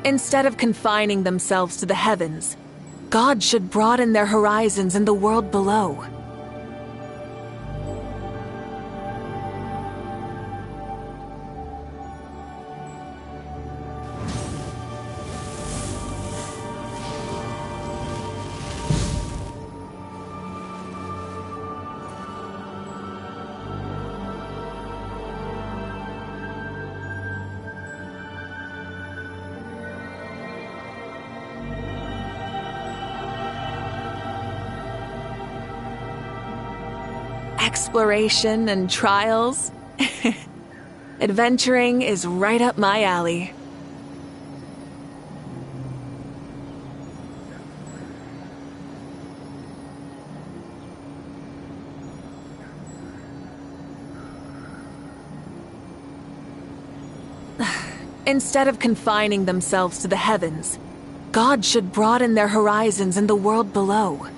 Instead of confining themselves to the heavens, God should broaden their horizons in the world below. Exploration and trials. Adventuring is right up my alley. Instead of confining themselves to the heavens, God should broaden their horizons in the world below.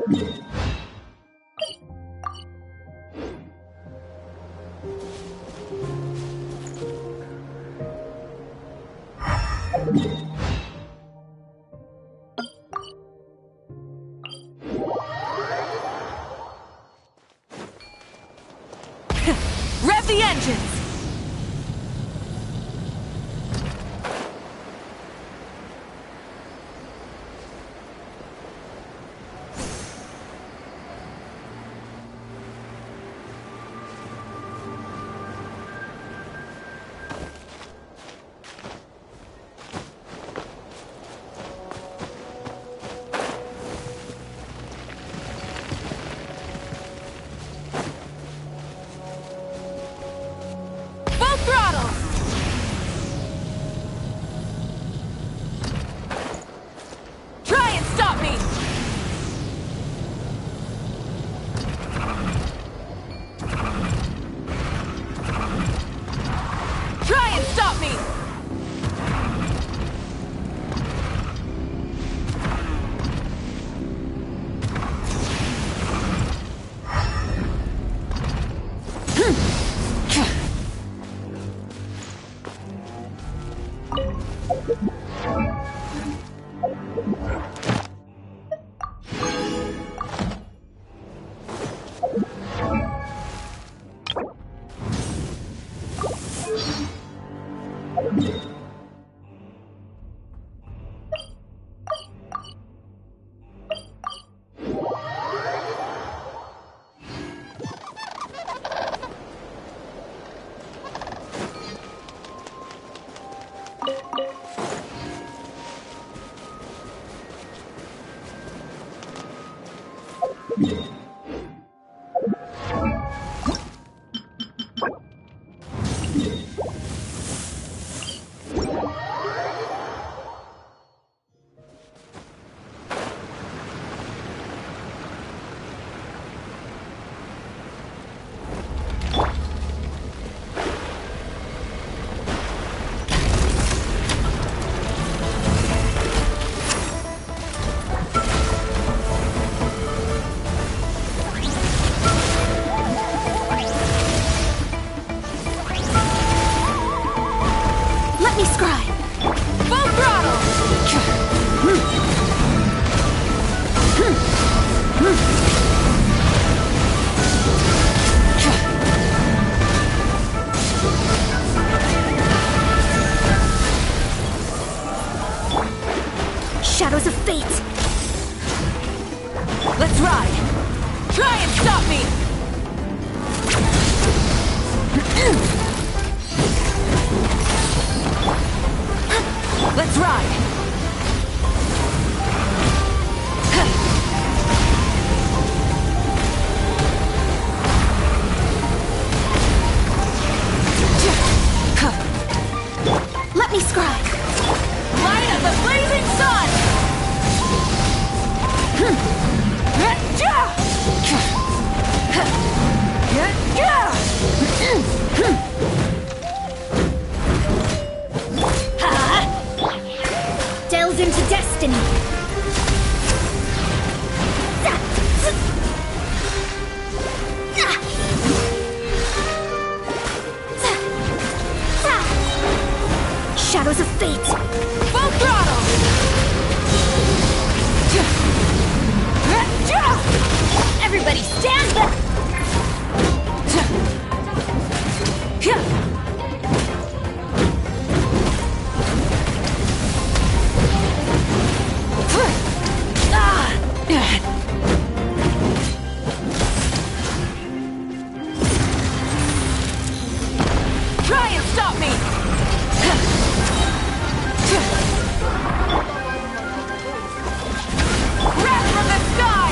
Rev the engines! Shadows of fate! Let's ride! Try and stop me! Let's ride! Let me scribe! Light of the blazing sun! Delve into destiny! Shadows of fate! Full throttle! Everybody stand back! Try and stop me! Wrath from the sky!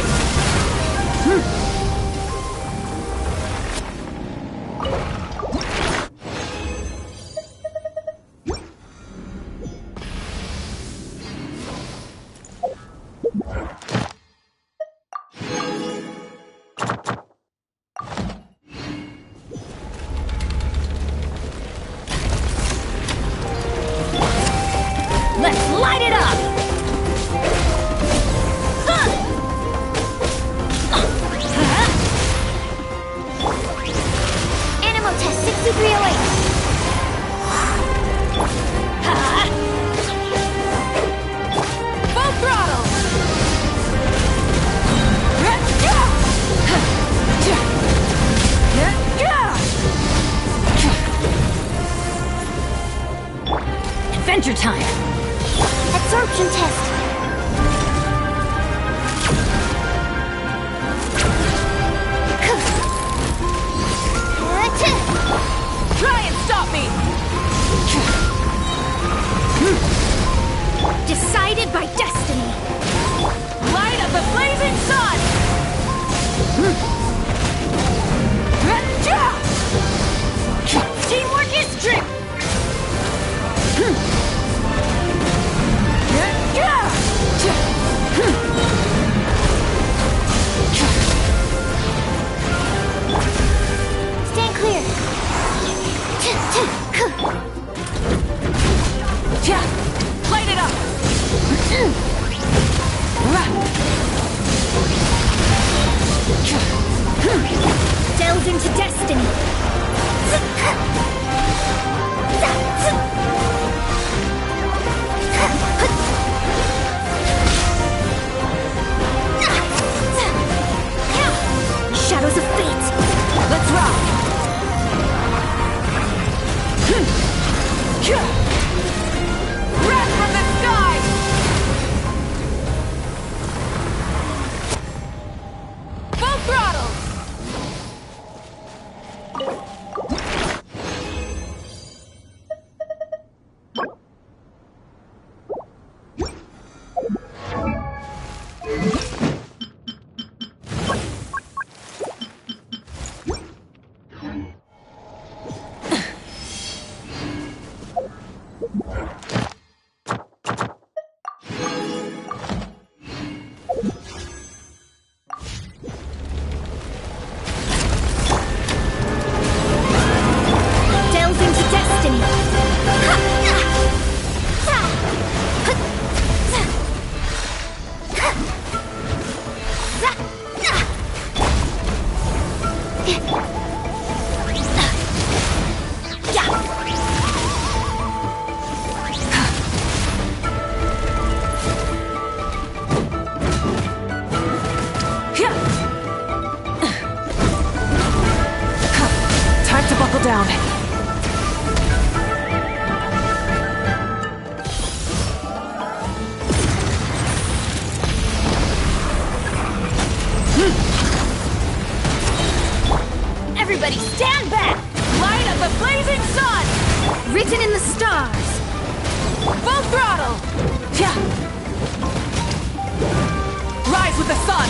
Let's light it up! feeling! Full throttle! Adventure time! Absorption test! Try and stop me! Decided by destiny! Light of the blazing sun! Teamwork is trick! Stand clear! Light it up! Delve into destiny! Shadows of fate! Let's rock! Wrath from the sky! Full throttle! Delve into destiny! Time to buckle down. Everybody stand back! Light of the blazing sun! Written in the stars! Full throttle! Rise with the sun!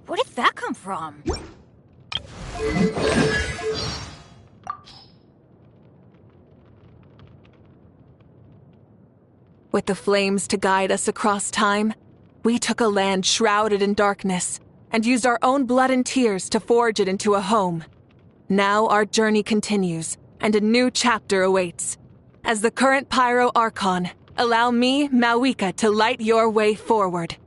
Where did that come from? With the flames to guide us across time, we took a land shrouded in darkness and used our own blood and tears to forge it into a home. Now our journey continues, and a new chapter awaits. As the current Pyro Archon, allow me, Mavuika, to light your way forward.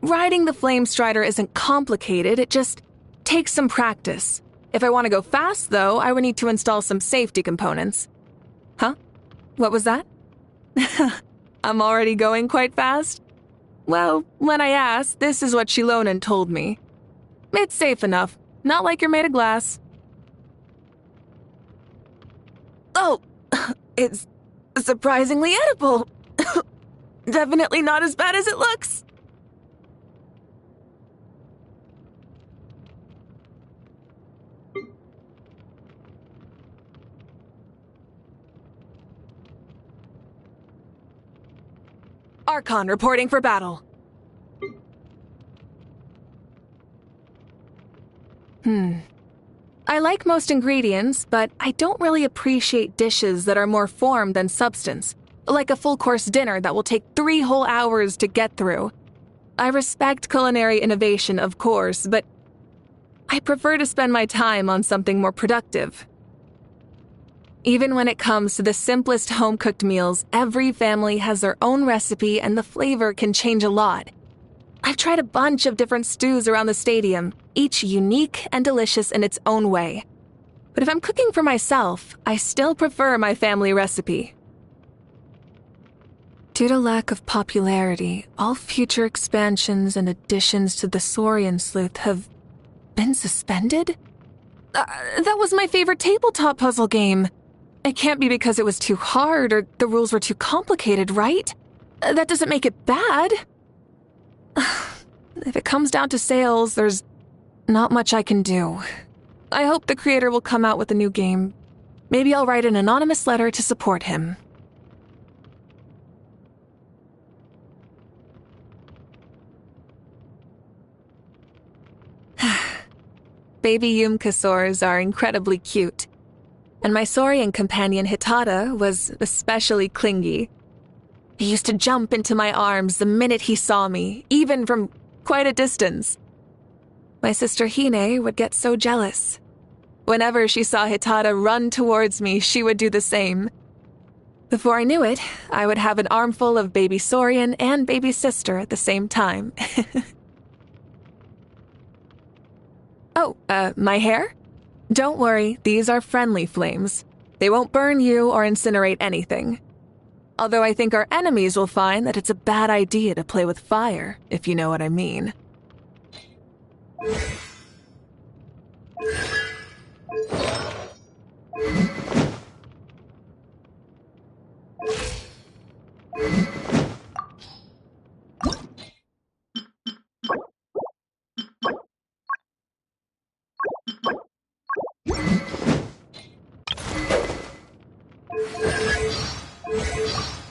Riding the Flame Strider isn't complicated, it just takes some practice. If I want to go fast, though, I would need to install some safety components. Huh? What was that? I'm already going quite fast? Well, when I asked, this is what Shilonan told me. It's safe enough, not like you're made of glass. Oh, it's surprisingly edible. Definitely not as bad as it looks. Archon reporting for battle. I like most ingredients, but I don't really appreciate dishes that are more form than substance, like a full-course dinner that will take 3 whole hours to get through. I respect culinary innovation, of course, but I prefer to spend my time on something more productive. Even when it comes to the simplest home-cooked meals, every family has their own recipe and the flavor can change a lot. I've tried a bunch of different stews around the stadium, each unique and delicious in its own way. But if I'm cooking for myself, I still prefer my family recipe. Due to lack of popularity, all future expansions and additions to the Saurian Sleuth have been suspended? That was my favorite tabletop puzzle game. It can't be because it was too hard or the rules were too complicated, right? That doesn't make it bad. If it comes down to sales, there's not much I can do. I hope the creator will come out with a new game. Maybe I'll write an anonymous letter to support him. Baby Yumkasaurs are incredibly cute. And my Saurian companion Hitada was especially clingy. He used to jump into my arms the minute he saw me, even from quite a distance. My sister Hine would get so jealous. Whenever she saw Hitada run towards me, she would do the same. Before I knew it, I would have an armful of baby Saurian and baby sister at the same time. Oh, my hair? Don't worry, these are friendly flames. They won't burn you or incinerate anything. Although I think our enemies will find that it's a bad idea to play with fire, if you know what I mean.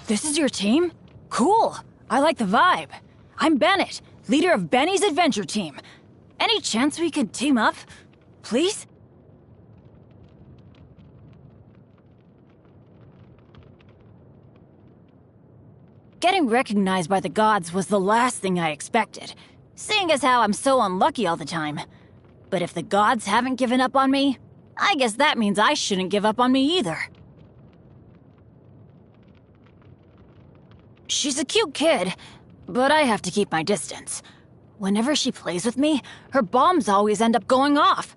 This is your team? Cool. I like the vibe. I'm Bennett, leader of Benny's adventure team. Any chance we could team up? Please? Getting recognized by the gods was the last thing I expected, seeing as how I'm so unlucky all the time. But if the gods haven't given up on me, I guess that means I shouldn't give up on me either. She's a cute kid, but I have to keep my distance. Whenever she plays with me, her bombs always end up going off.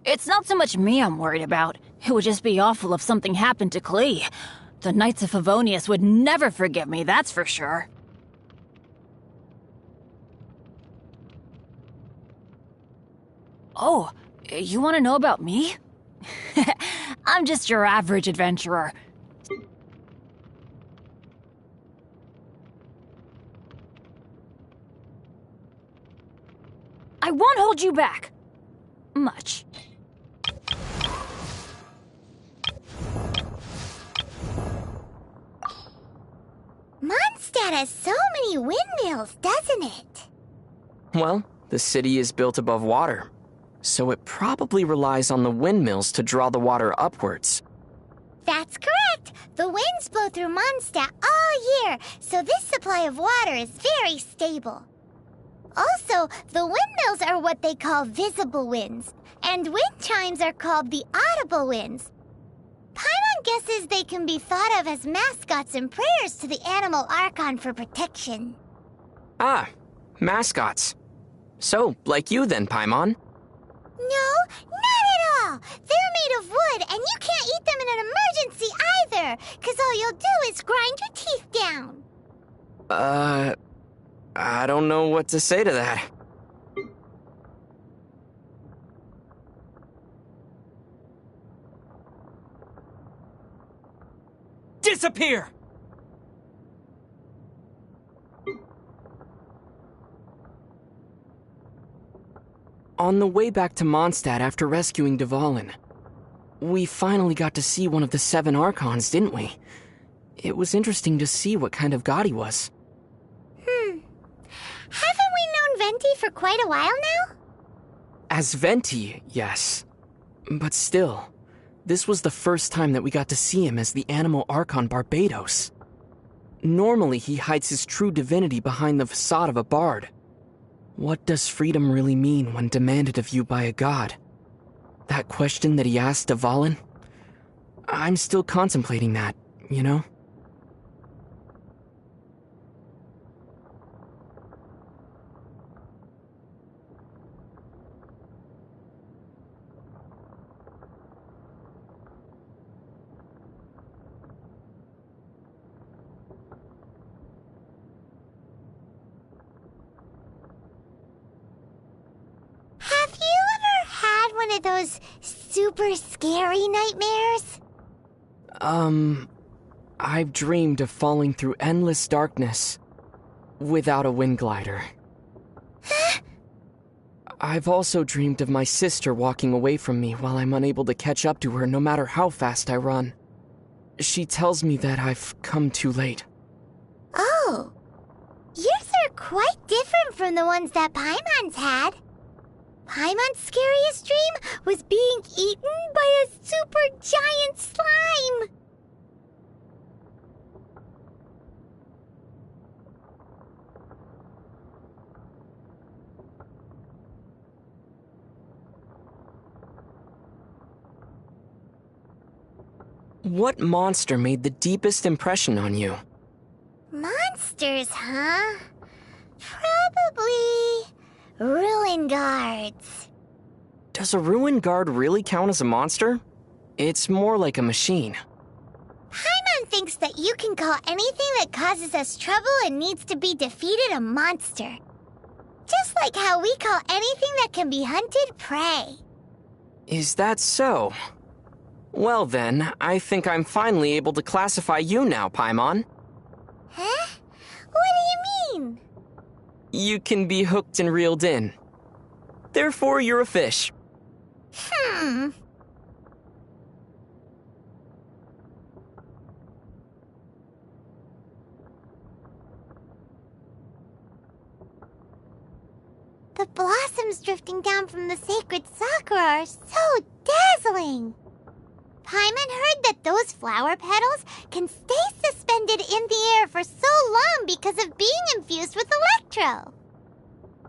It's not so much me I'm worried about. It would just be awful if something happened to Klee. The Knights of Favonius would never forgive me, that's for sure. Oh, you want to know about me? I'm just your average adventurer. I won't hold you back. Much. has so many windmills, doesn't it? Well, the city is built above water, so it probably relies on the windmills to draw the water upwards. That's correct. The winds blow through Mondstadt all year, so this supply of water is very stable. Also, the windmills are what they call visible winds, and wind chimes are called the audible winds. Paimon guesses they can be thought of as mascots and prayers to the animal Archon for protection. Ah, mascots. So, like you then, Paimon. No, not at all! They're made of wood, and you can't eat them in an emergency either, because all you'll do is grind your teeth down. I don't know what to say to that. Disappear! On the way back to Mondstadt after rescuing Dvalin, we finally got to see one of the 7 Archons, didn't we? It was interesting to see what kind of god he was. Haven't we known Venti for quite a while now? As Venti, yes. But still, this was the first time that we got to see him as the animal Archon Barbados. Normally, he hides his true divinity behind the facade of a bard. What does freedom really mean when demanded of you by a god? That question that he asked Dvalin? I'm still contemplating that, you know? One of those super scary nightmares? I've dreamed of falling through endless darkness without a wind glider. I've also dreamed of my sister walking away from me while I'm unable to catch up to her no matter how fast I run. She tells me that I've come too late. Oh, yours are quite different from the ones that Paimon's had. Paimon's scariest dream was being eaten by a super giant slime. What monster made the deepest impression on you? Monsters, huh? Probably ruin guards. Does a ruin guard really count as a monster? It's more like a machine. Paimon thinks that you can call anything that causes us trouble and needs to be defeated a monster. Just like how we call anything that can be hunted prey. Is that so? Well then, I think I'm finally able to classify you now, Paimon. Huh? What do you mean? You can be hooked and reeled in. Therefore, you're a fish. The blossoms drifting down from the sacred sakura are so dazzling. Paimon heard that those flower petals can stay suspended in the air for so long because of being infused with electro.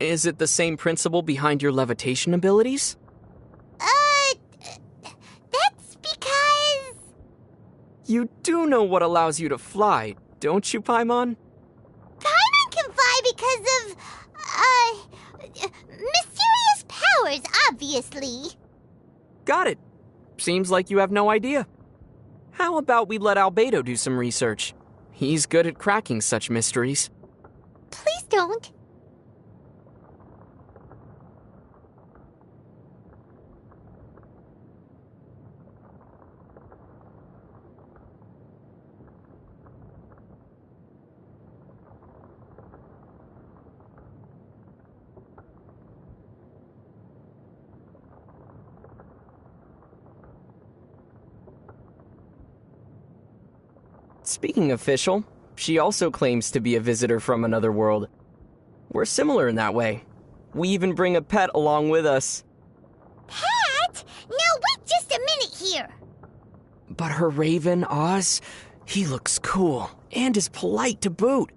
Is it the same principle behind your levitation abilities? That's because... You do know what allows you to fly, don't you, Paimon? Paimon can fly because of, mysterious powers, obviously. Got it. Seems like you have no idea. How about we let Albedo do some research? He's good at cracking such mysteries. Please don't. Speaking of Fischl, She also claims to be a visitor from another world. We're similar in that way. We even bring a pet along with us. Pat? Now wait just a minute here. But her raven, Oz, he looks cool and is polite to boot.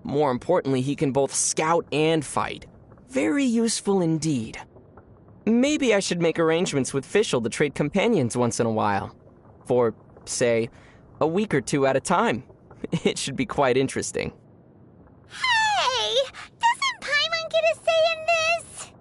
More importantly, he can both scout and fight. Very useful indeed. Maybe I should make arrangements with Fischl to trade companions once in a while. For, say, a week or two at a time. It should be quite interesting. Hey! Doesn't Paimon get a say in this?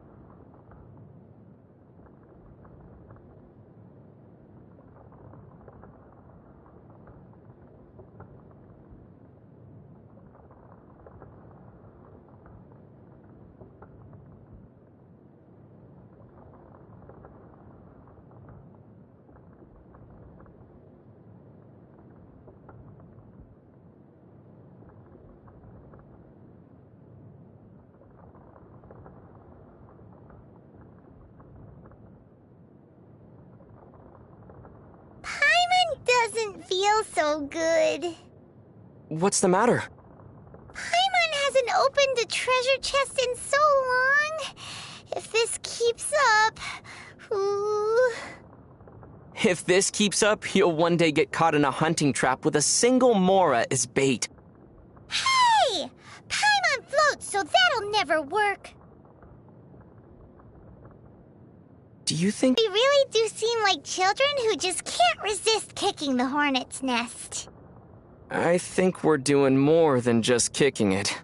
Doesn't feel so good. What's the matter? Paimon hasn't opened a treasure chest in so long. If this keeps up... Ooh. If this keeps up, he'll one day get caught in a hunting trap with a single Mora as bait. Hey! Paimon floats, so that'll never work. Do you think... We really do seem like children who just can't resist kicking the hornet's nest. I think we're doing more than just kicking it.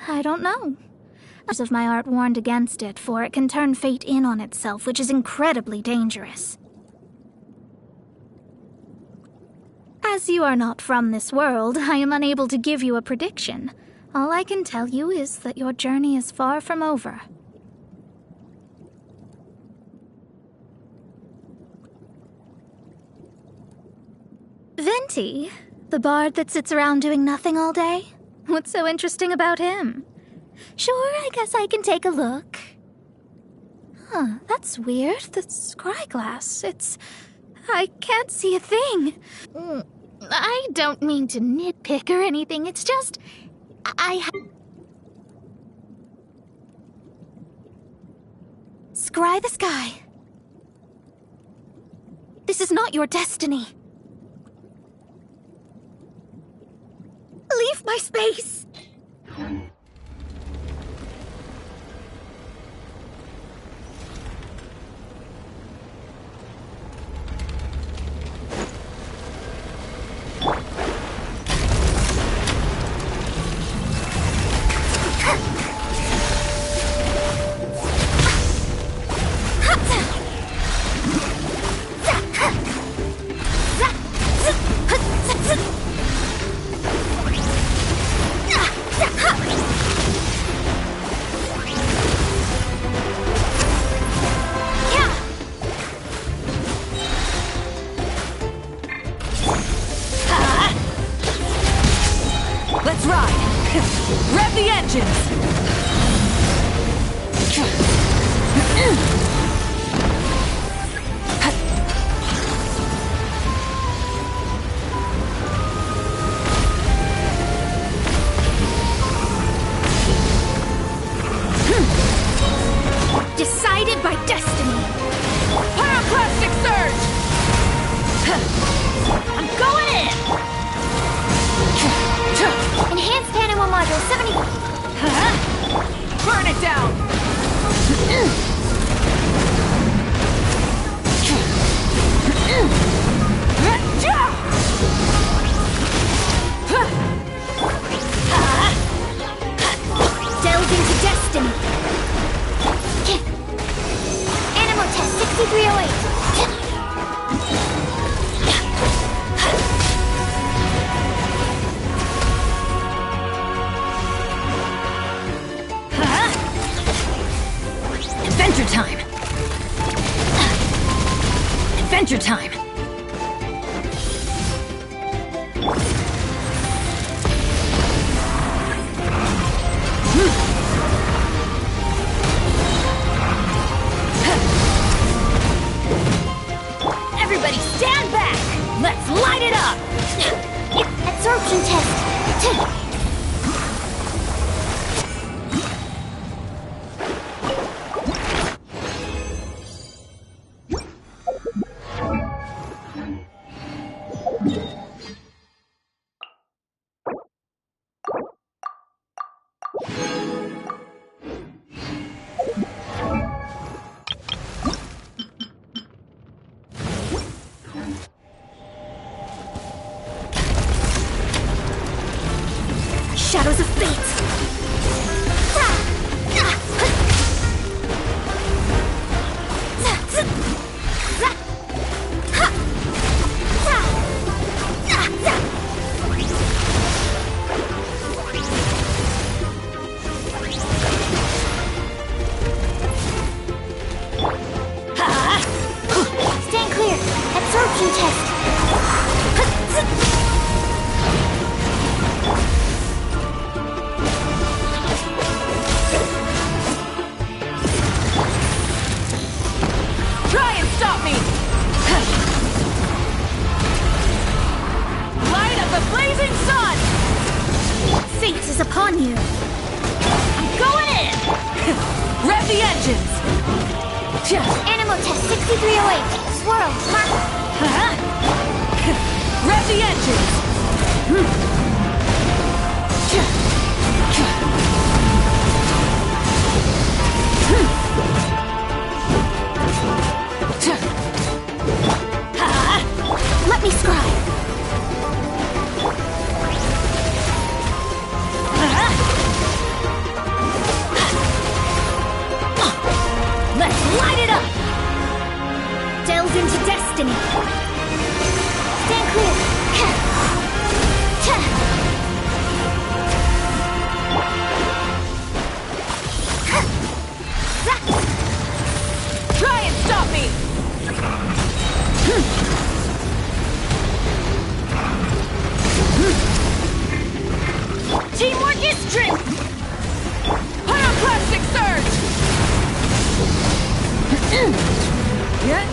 I don't know. Most of my art warned against it, for it can turn fate in on itself, which is incredibly dangerous. As you are not from this world, I am unable to give you a prediction. All I can tell you is that your journey is far from over. Venti, the bard that sits around doing nothing all day? What's so interesting about him? Sure, I guess I can take a look. Huh, that's weird. The scry glass, I can't see a thing. I don't mean to nitpick or anything, it's just... Scry the sky. This is not your destiny. Leave my space! Let's ride! Rev the engines! Decided by destiny. Pyroclastic surge! I'm going in! Enhanced animal module 70. Burn it down! Delve into destiny. Animal test 6308. Adventure time! Adventure time! Everybody stand back! Let's light it up! Absorption test. Shadows of fate. Stand clear. Absorption test. Try and stop me! Light of the blazing sun! Fate is upon you. I'm going in! Rev the engines! Animal test 6308. Swirl. Mark. Rev the engines! Let me scribe. Let's light it up! Delve into destiny. Stand clear. Try and stop me! Teamwork is true! Pyroclastic surge! Yeah!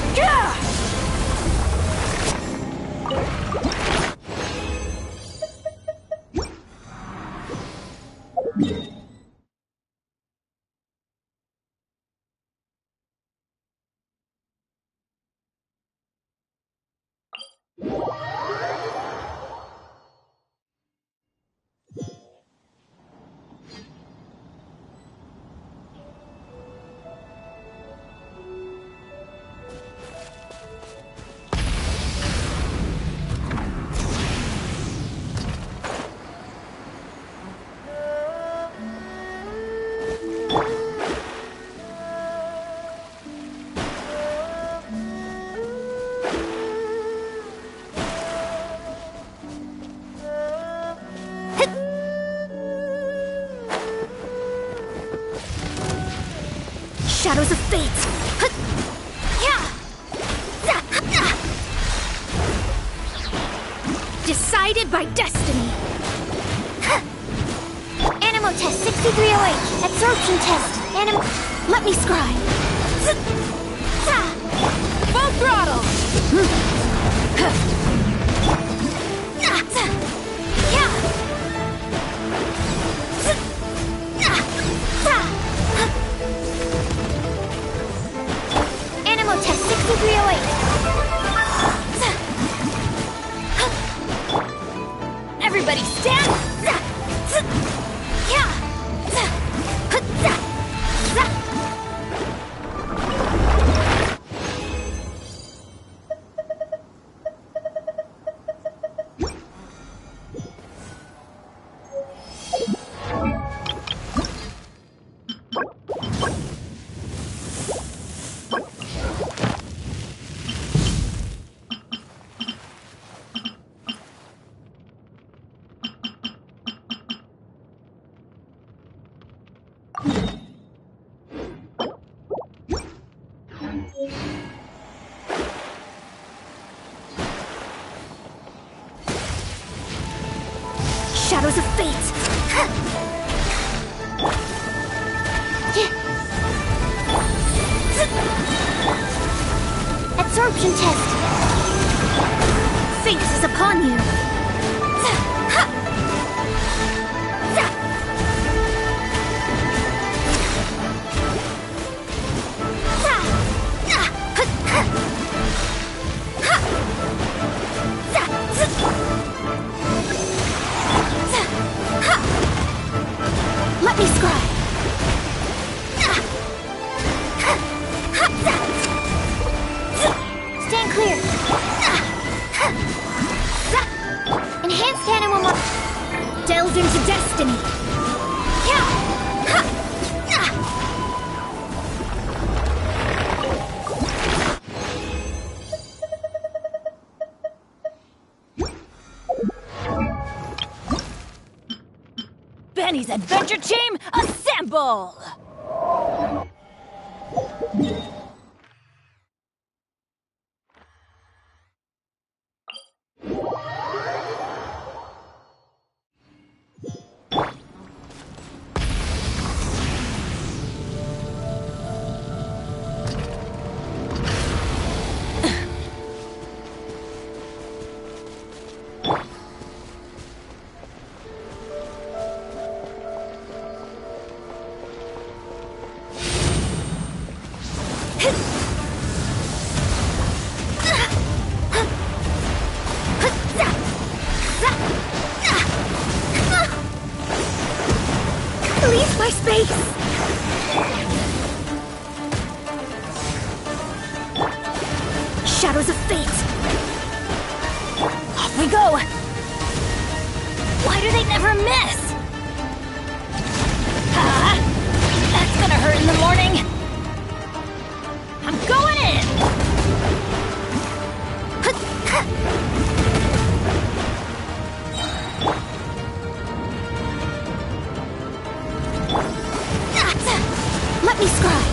Shadows of fate. Decided by destiny. 6308, absorption test. Let me scry. Full throttle! Animal test 6308. Everybody stand! Shadows of fate! Absorption test. Fate is upon you! Let me scry. Stand clear. Enhanced animal Delve into destiny! Benny's adventure team, assemble! Leave my space! Shadows of fate! Off we go! Why do they never miss? Ah, that's gonna hurt in the morning! I'm going in! Let me scry.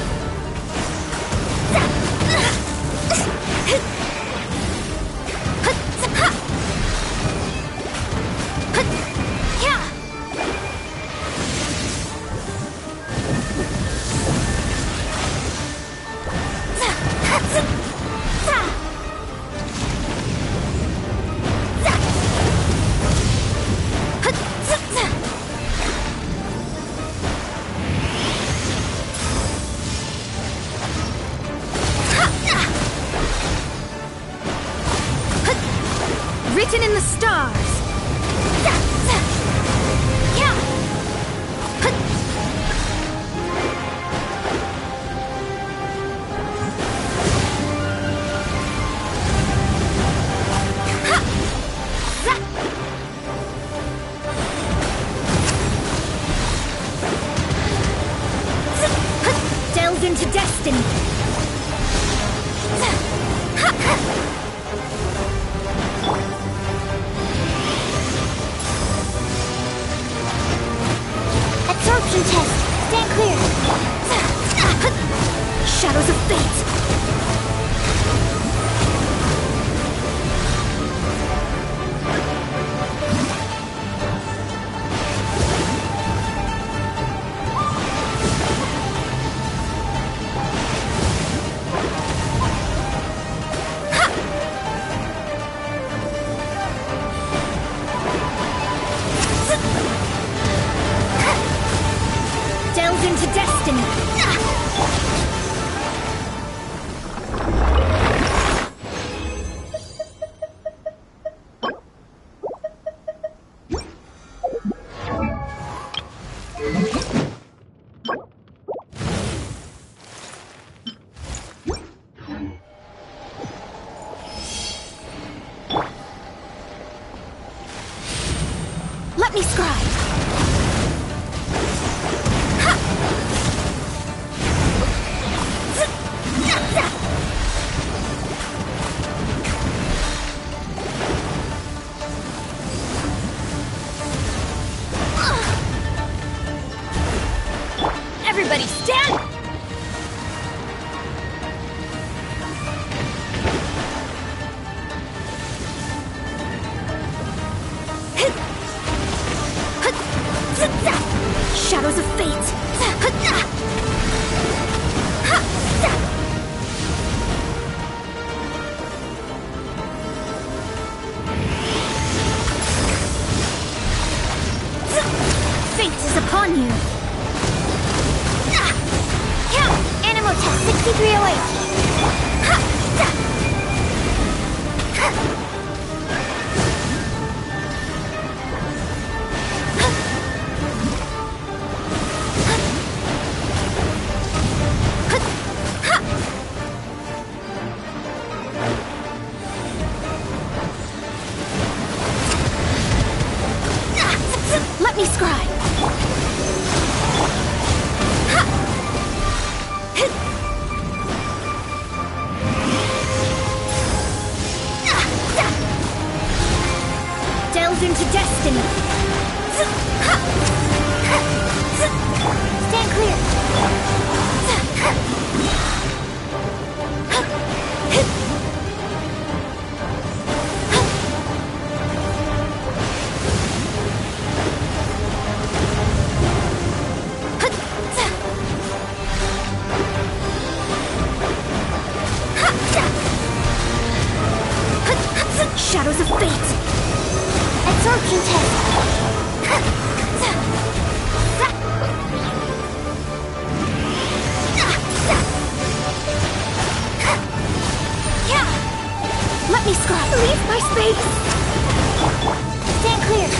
Written in the stars! Delve into destiny! Absorption test. Stand clear. Shadows of fate! destiny! Let me scribe! Everybody stand! Shadows of fate! Fate is upon you! Animal test 6308. Let me scribe! Delve into destiny! Stand clear. Shadows of fate! Absorption test. Let me scribe! Leave my space! Stand clear.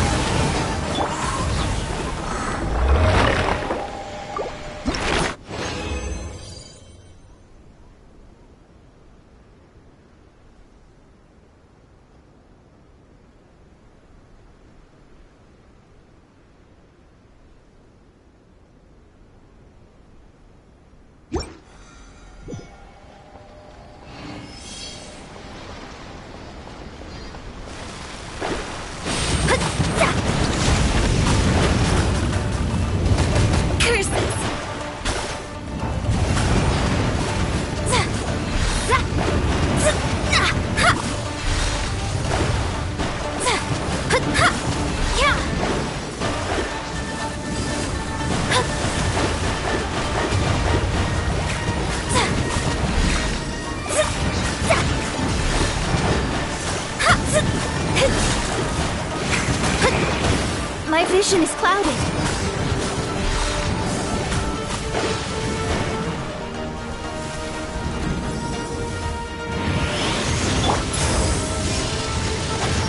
My vision is clouded.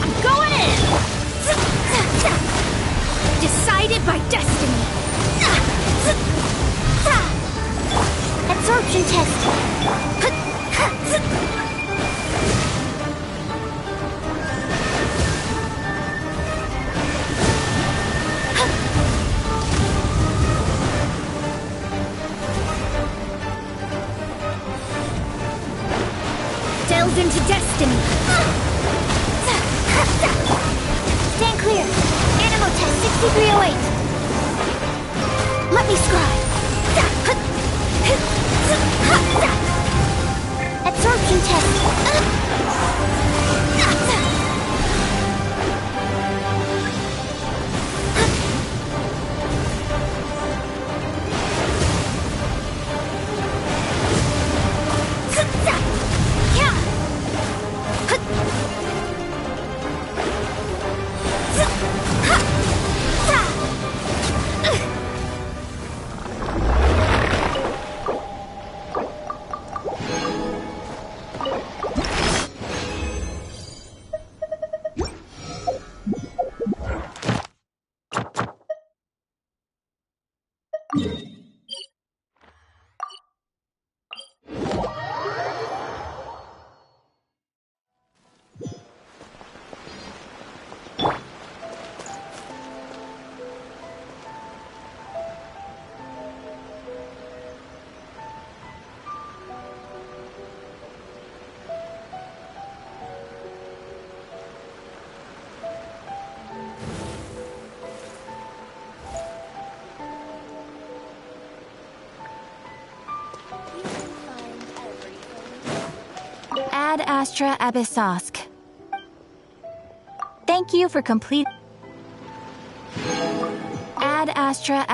I'm going in! Decided by destiny. Absorption test. Delved into destiny. Stand clear. Animal test 6308. Let me scribe. Absorption test. Ad Astra Abyssosk. Thank you for complete. Ad Astra.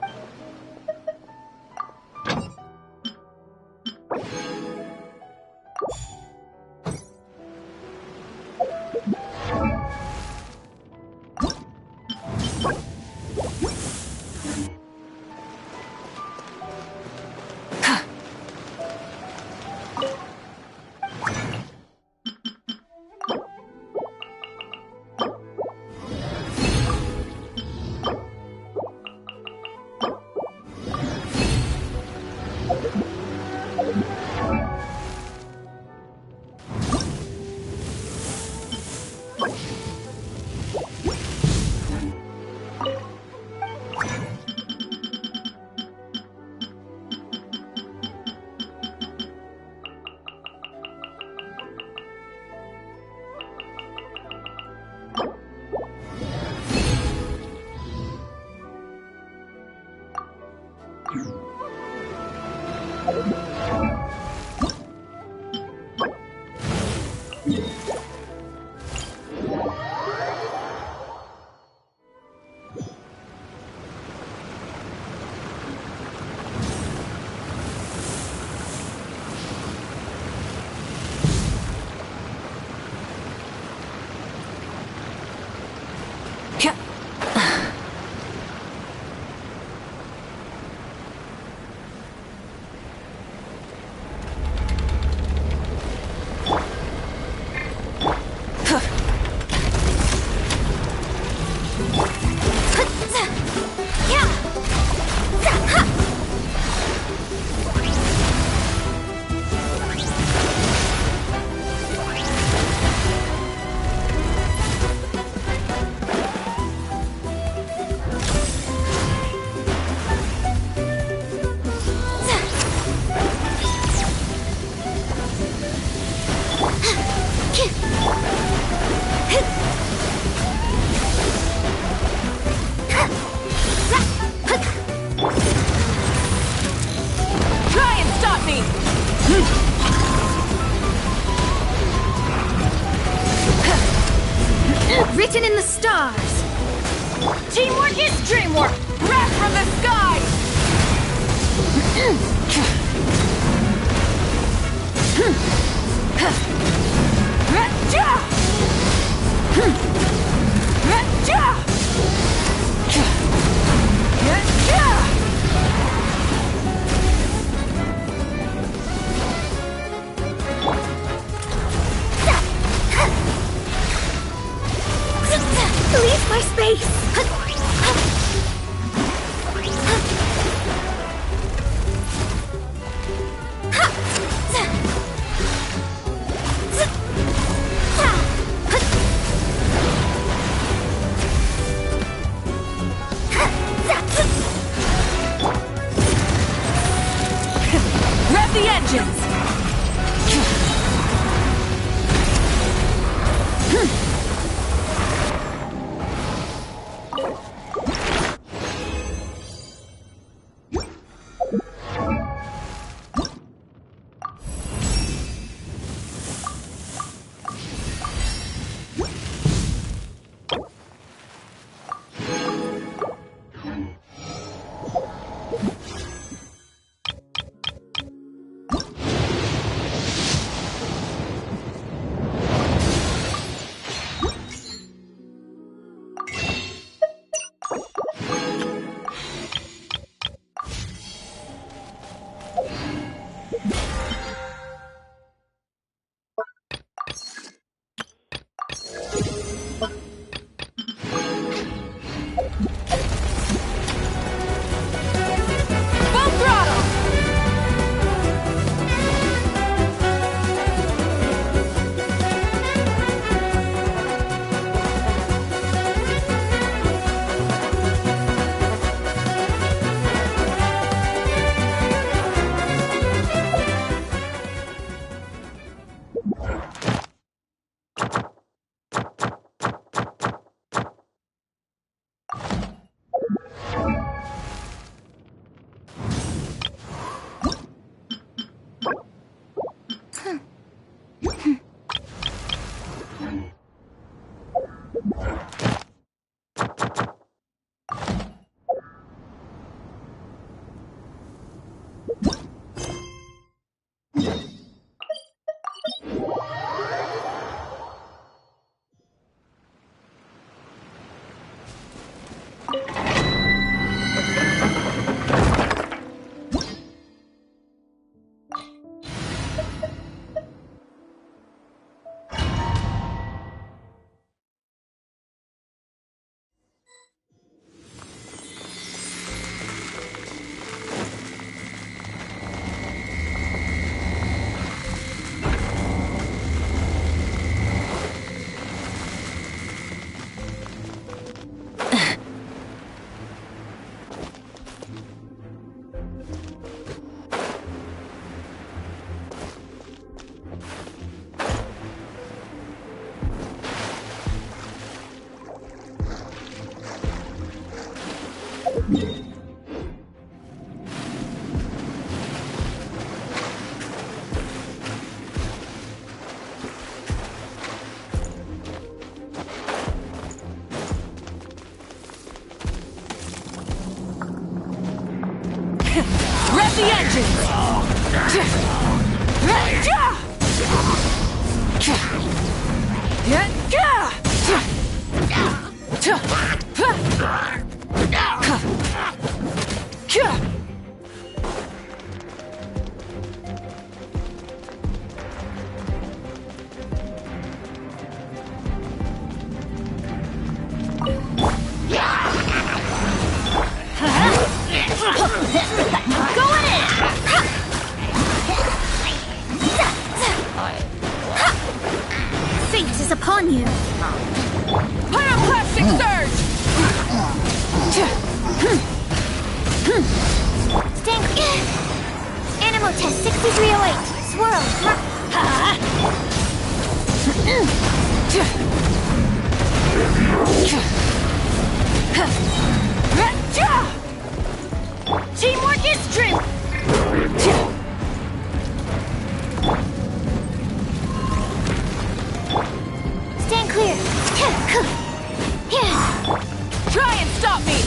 Written in the stars. Teamwork is dreamwork! Wrath from the sky! Leave my space. Rev the engines! Rev the engines! Going in! Fate is upon you. Pyroclastic surge! Stink. Animal test 6308. Swirl. Teamwork is strength! Stand clear. Try and stop me!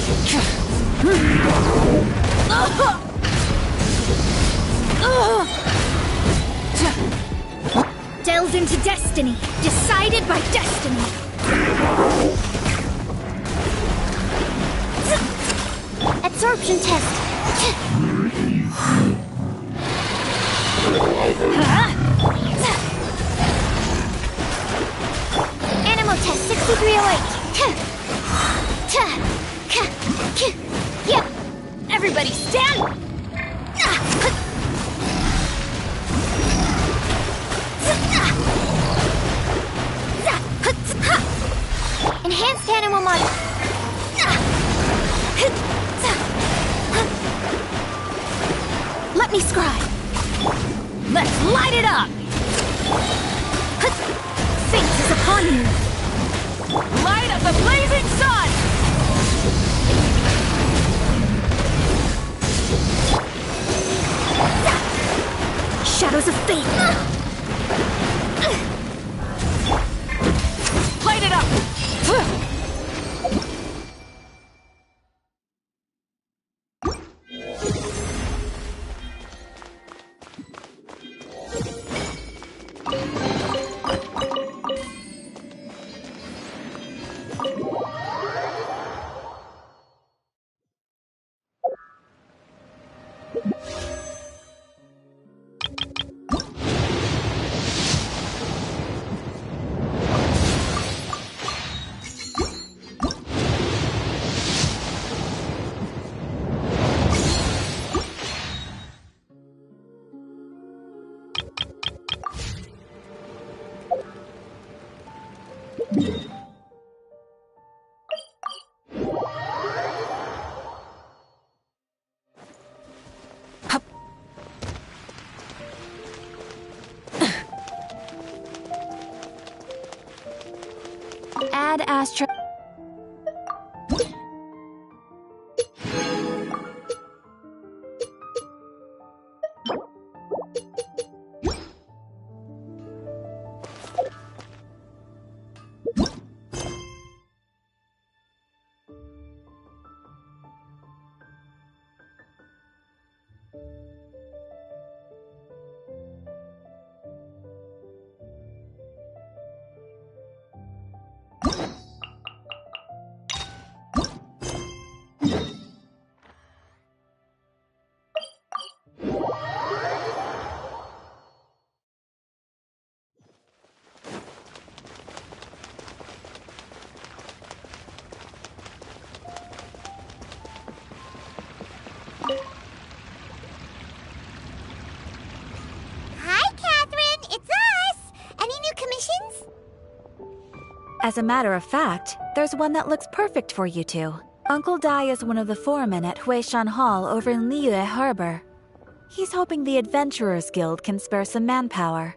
Delve into destiny. Decided by destiny. Absorption test. Animal test 6308. Yep! Everybody stand! Enhanced animal model. Let me scribe. Let's light it up! Fate is upon you. Light of the blazing sun! Shadows of fate. Light it up! Add astro. Hi, Catherine. It's us. Any new commissions? As a matter of fact, there's one that looks perfect for you two. Uncle Dai is one of the foremen at Huishan Hall over in Liyue Harbor. He's hoping the Adventurers Guild can spare some manpower.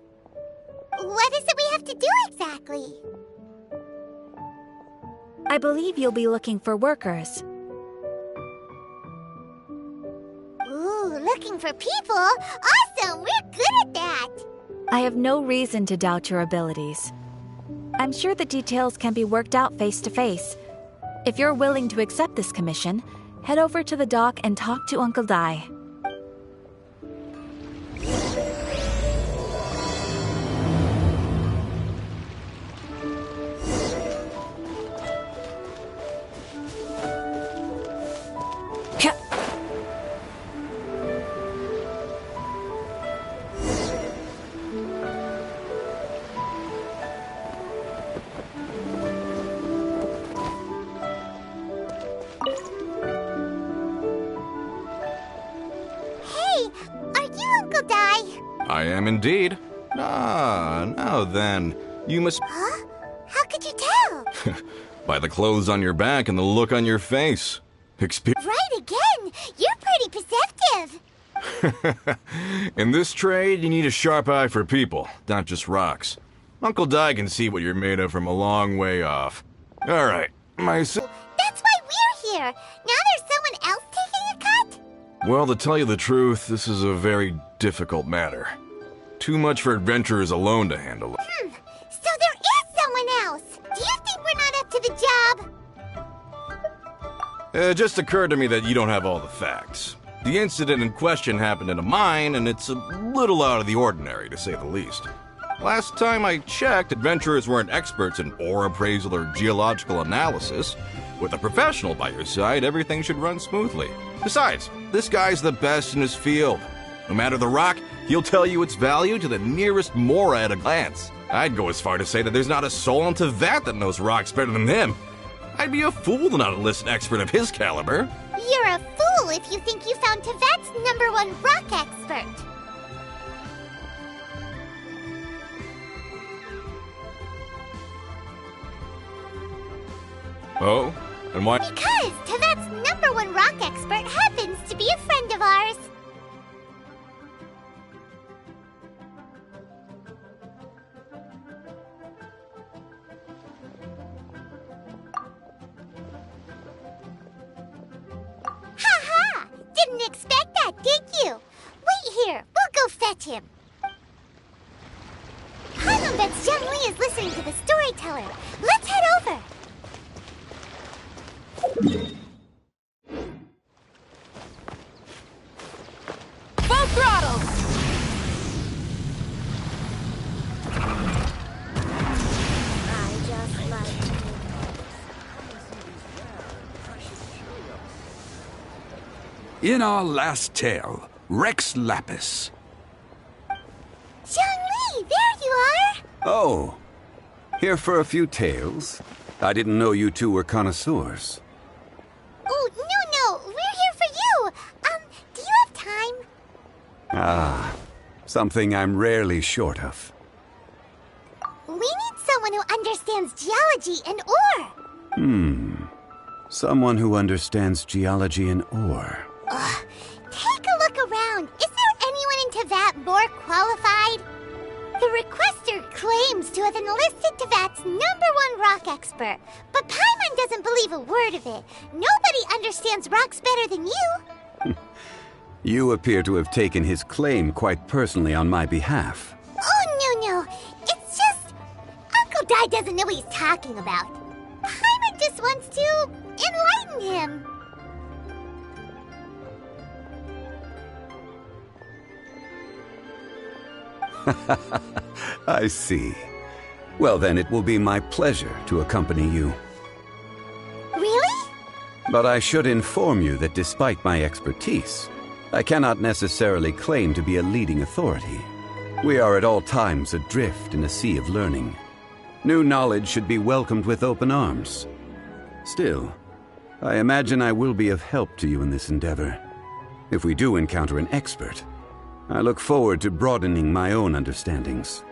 What is it we have to do exactly? I believe you'll be looking for workers. looking for people? Awesome, we're good at that. I have no reason to doubt your abilities. I'm sure the details can be worked out face to face. If you're willing to accept this commission, head over to the dock and talk to Uncle Dai. I am indeed. Ah, now then. You must... Huh? How could you tell? By the clothes on your back and the look on your face. Right again! You're pretty perceptive! In this trade, you need a sharp eye for people, not just rocks. Uncle Dai can see what you're made of from a long way off. Alright, That's why we're here! Now there's someone else taking a cut? Well, to tell you the truth, this is a very difficult matter. Too much for adventurers alone to handle. So there is someone else! Do you think we're not up to the job? It just occurred to me that you don't have all the facts. The incident in question happened in a mine, and it's a little out of the ordinary, to say the least. Last time I checked, adventurers weren't experts in ore appraisal or geological analysis. With a professional by your side, everything should run smoothly. Besides, this guy's the best in his field. No matter the rock, he'll tell you its value to the nearest mora at a glance. I'd go as far to say that there's not a soul in Teyvat that knows rocks better than him. I'd be a fool to not enlist an expert of his caliber. You're a fool if you think you found Teyvat's #1 rock expert. Oh? And why? Because Teyvat's #1 rock expert happens to be a friend of ours. Ha! Didn't expect that, did you? Wait here, we'll go fetch him. Hanum bets Zhengli is listening to the storyteller. Let's head over. Full throttle! I just like In our last tale, Rex Lapis. Zhengli, there you are! Oh, here for a few tales? I didn't know you two were connoisseurs. Oh, no, we're here for you. Do you have time? Ah, something I'm rarely short of. We need someone who understands geology and ore. Someone who understands geology and ore. Take a look around. Is there anyone in Teyvat more qualified? The requester claims to have enlisted Teyvat's #1 rock expert, but Paimon doesn't believe a word of it. Nobody understands rocks better than you. You appear to have taken his claim quite personally on my behalf. Oh, no. It's just... Uncle Dai doesn't know what he's talking about. Paimon just wants to enlighten him. I see. Well, then it will be my pleasure to accompany you. Really? But I should inform you that despite my expertise, I cannot necessarily claim to be a leading authority. We are at all times adrift in a sea of learning. New knowledge should be welcomed with open arms. Still, I imagine I will be of help to you in this endeavor. If we do encounter an expert, I look forward to broadening my own understandings.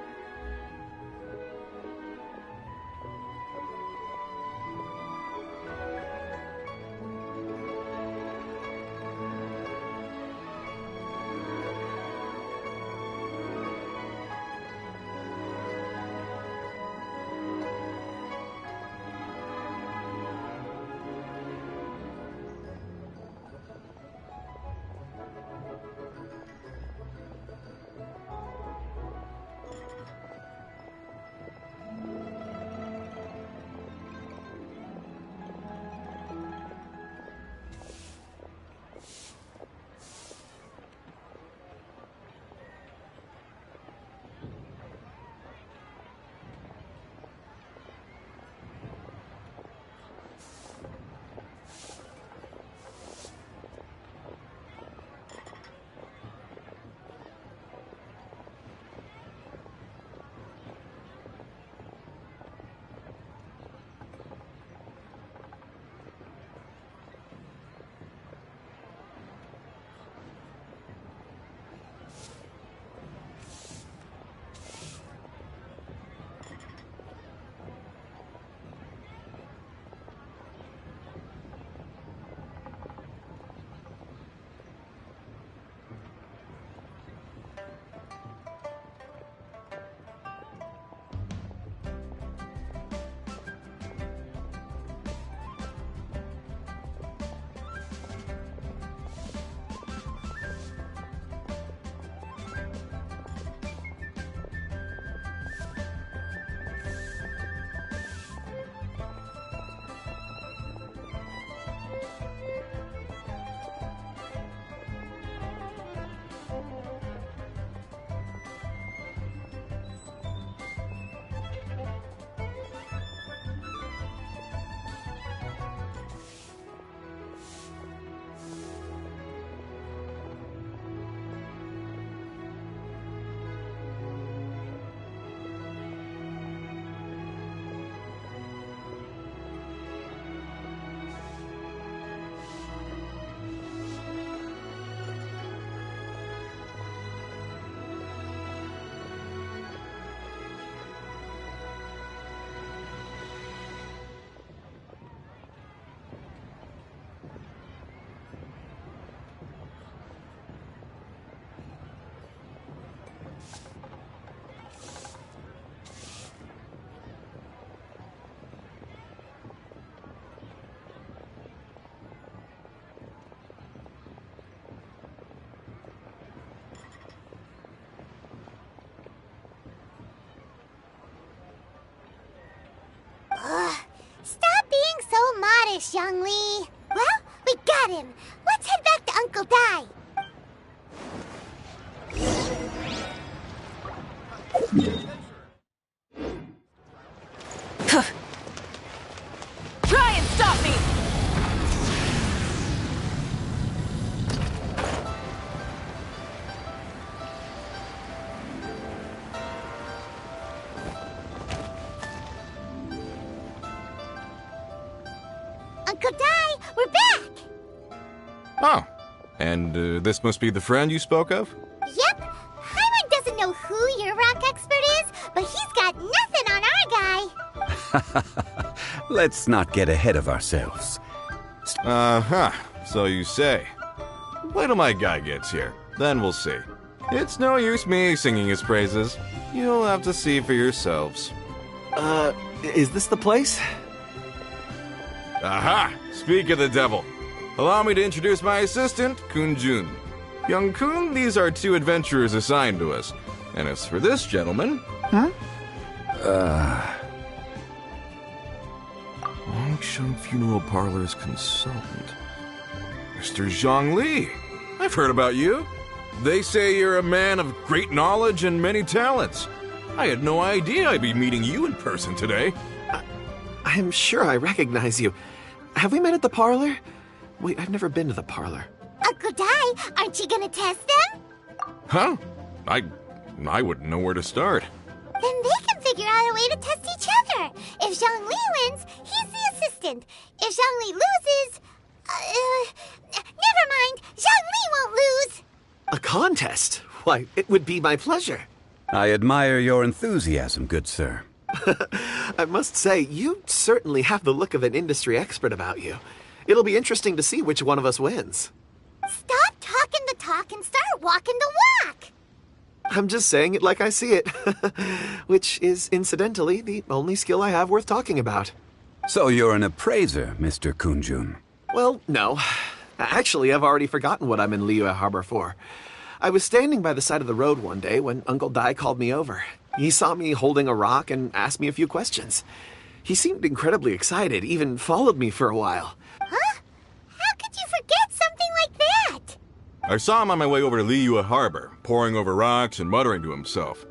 Zhongli. Well, we got him. Let's head back to Uncle Dai. Try and stop me! Uncle Dai, we're back! Oh, and this must be the friend you spoke of? Yep. Hyman doesn't know who your rock expert is, but he's got nothing on our guy. Let's not get ahead of ourselves. Uh-huh, so you say. Wait till my guy gets here, then we'll see. It's no use me singing his praises. You'll have to see for yourselves. Is this the place? Aha! Speak of the devil. Allow me to introduce my assistant, Kun-jun. Young Kun, these are 2 adventurers assigned to us. And as for this gentleman... Longshan Funeral Parlor's consultant. Mr. Zhang Li. I've heard about you. They say you're a man of great knowledge and many talents. I had no idea I'd be meeting you in person today. I'm sure I recognize you. Have we met at the parlor? Wait, I've never been to the parlor. Uncle Dai, aren't you gonna test them? Huh? I wouldn't know where to start. Then they can figure out a way to test each other. If Zhongli wins, he's the assistant. If Zhongli loses... never mind. Zhongli won't lose. A contest? Why, it would be my pleasure. I admire your enthusiasm, good sir. I must say, you certainly have the look of an industry expert about you. It'll be interesting to see which one of us wins. Stop talking the talk and start walking the walk. I'm just saying it like I see it. Which is, incidentally, the only skill I have worth talking about. So you're an appraiser, Mr. Kun-jun. Well, no. Actually, I've already forgotten what I'm in Liyue Harbor for. I was standing by the side of the road one day when Uncle Dai called me over. He saw me holding a rock and asked me a few questions. He seemed incredibly excited, even followed me for a while. Huh? How could you forget something like that? I saw him on my way over to Liyue Harbor, poring over rocks and muttering to himself.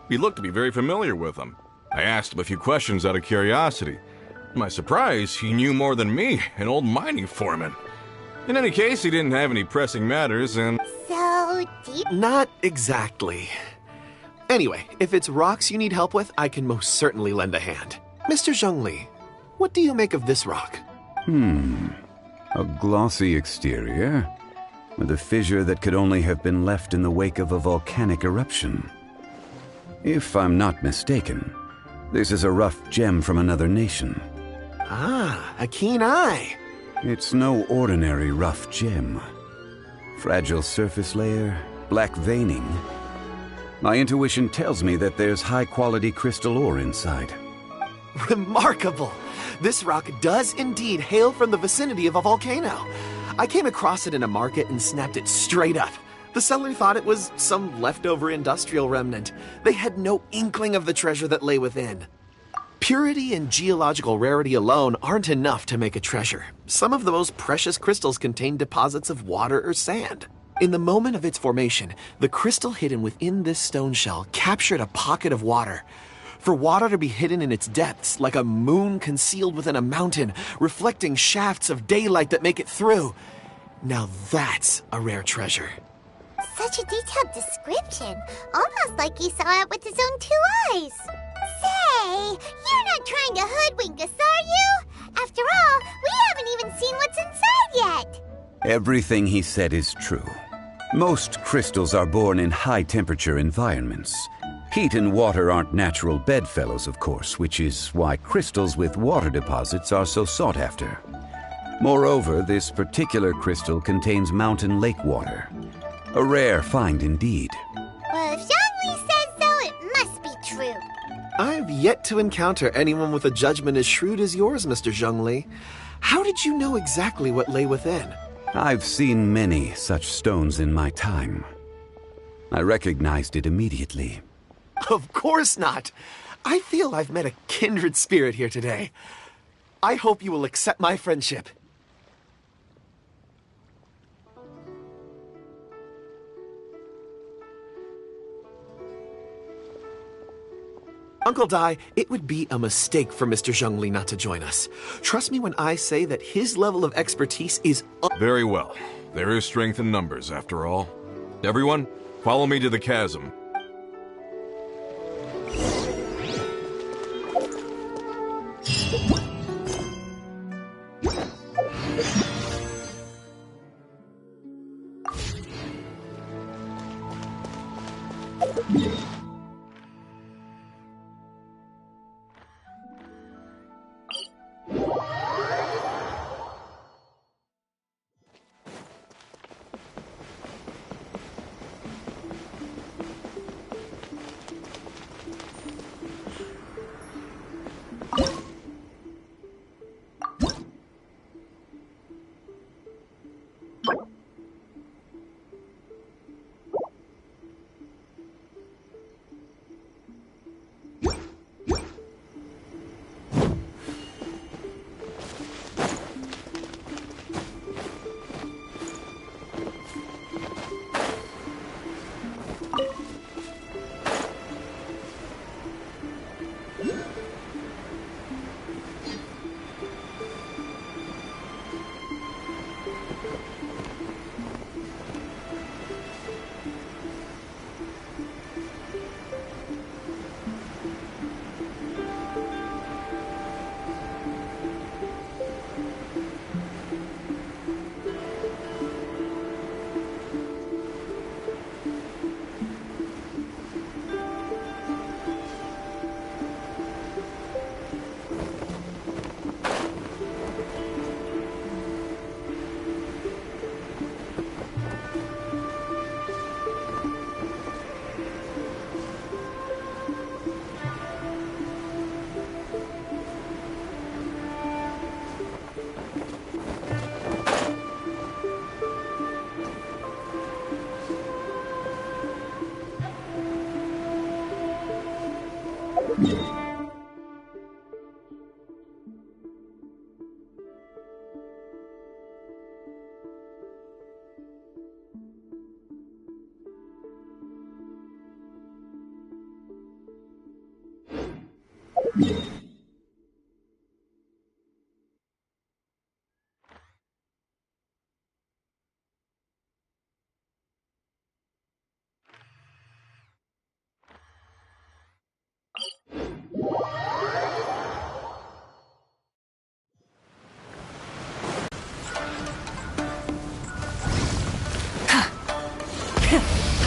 He looked to be very familiar with them. I asked him a few questions out of curiosity. To my surprise, he knew more than me, an old mining foreman. In any case, he didn't have any pressing matters, and... So deep? Not exactly. Anyway, if it's rocks you need help with, I can most certainly lend a hand. Mr. Zhongli, what do you make of this rock? A glossy exterior, with a fissure that could only have been left in the wake of a volcanic eruption. If I'm not mistaken, this is a rough gem from another nation. Ah, a keen eye. It's no ordinary rough gem. Fragile surface layer, black veining. My intuition tells me that there's high-quality crystal ore inside. Remarkable! This rock does indeed hail from the vicinity of a volcano. I came across it in a market and snapped it straight up. The seller thought it was some leftover industrial remnant. They had no inkling of the treasure that lay within. Purity and geological rarity alone aren't enough to make a treasure. Some of the most precious crystals contain deposits of water or sand. In the moment of its formation, the crystal hidden within this stone shell captured a pocket of water. For water to be hidden in its depths, like a moon concealed within a mountain, reflecting shafts of daylight that make it through. Now that's a rare treasure. Such a detailed description. Almost like he saw it with his own 2 eyes. Say, you're not trying to hoodwink us, are you? After all, we haven't even seen what's inside yet. Everything he said is true. Most crystals are born in high-temperature environments. Heat and water aren't natural bedfellows, of course, which is why crystals with water deposits are so sought after. Moreover, this particular crystal contains mountain lake water. A rare find indeed. Well, if Zhongli says so, it must be true. I've yet to encounter anyone with a judgment as shrewd as yours, Mr. Zhongli. How did you know exactly what lay within? I've seen many such stones in my time. I recognized it immediately. Of course not. I feel I've met a kindred spirit here today. I hope you will accept my friendship. Uncle Dai, it would be a mistake for Mr. Zhongli not to join us. Trust me when I say that his level of expertise is Very well. There is strength in numbers, after all. Everyone, follow me to the chasm.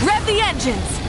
Rev the engines!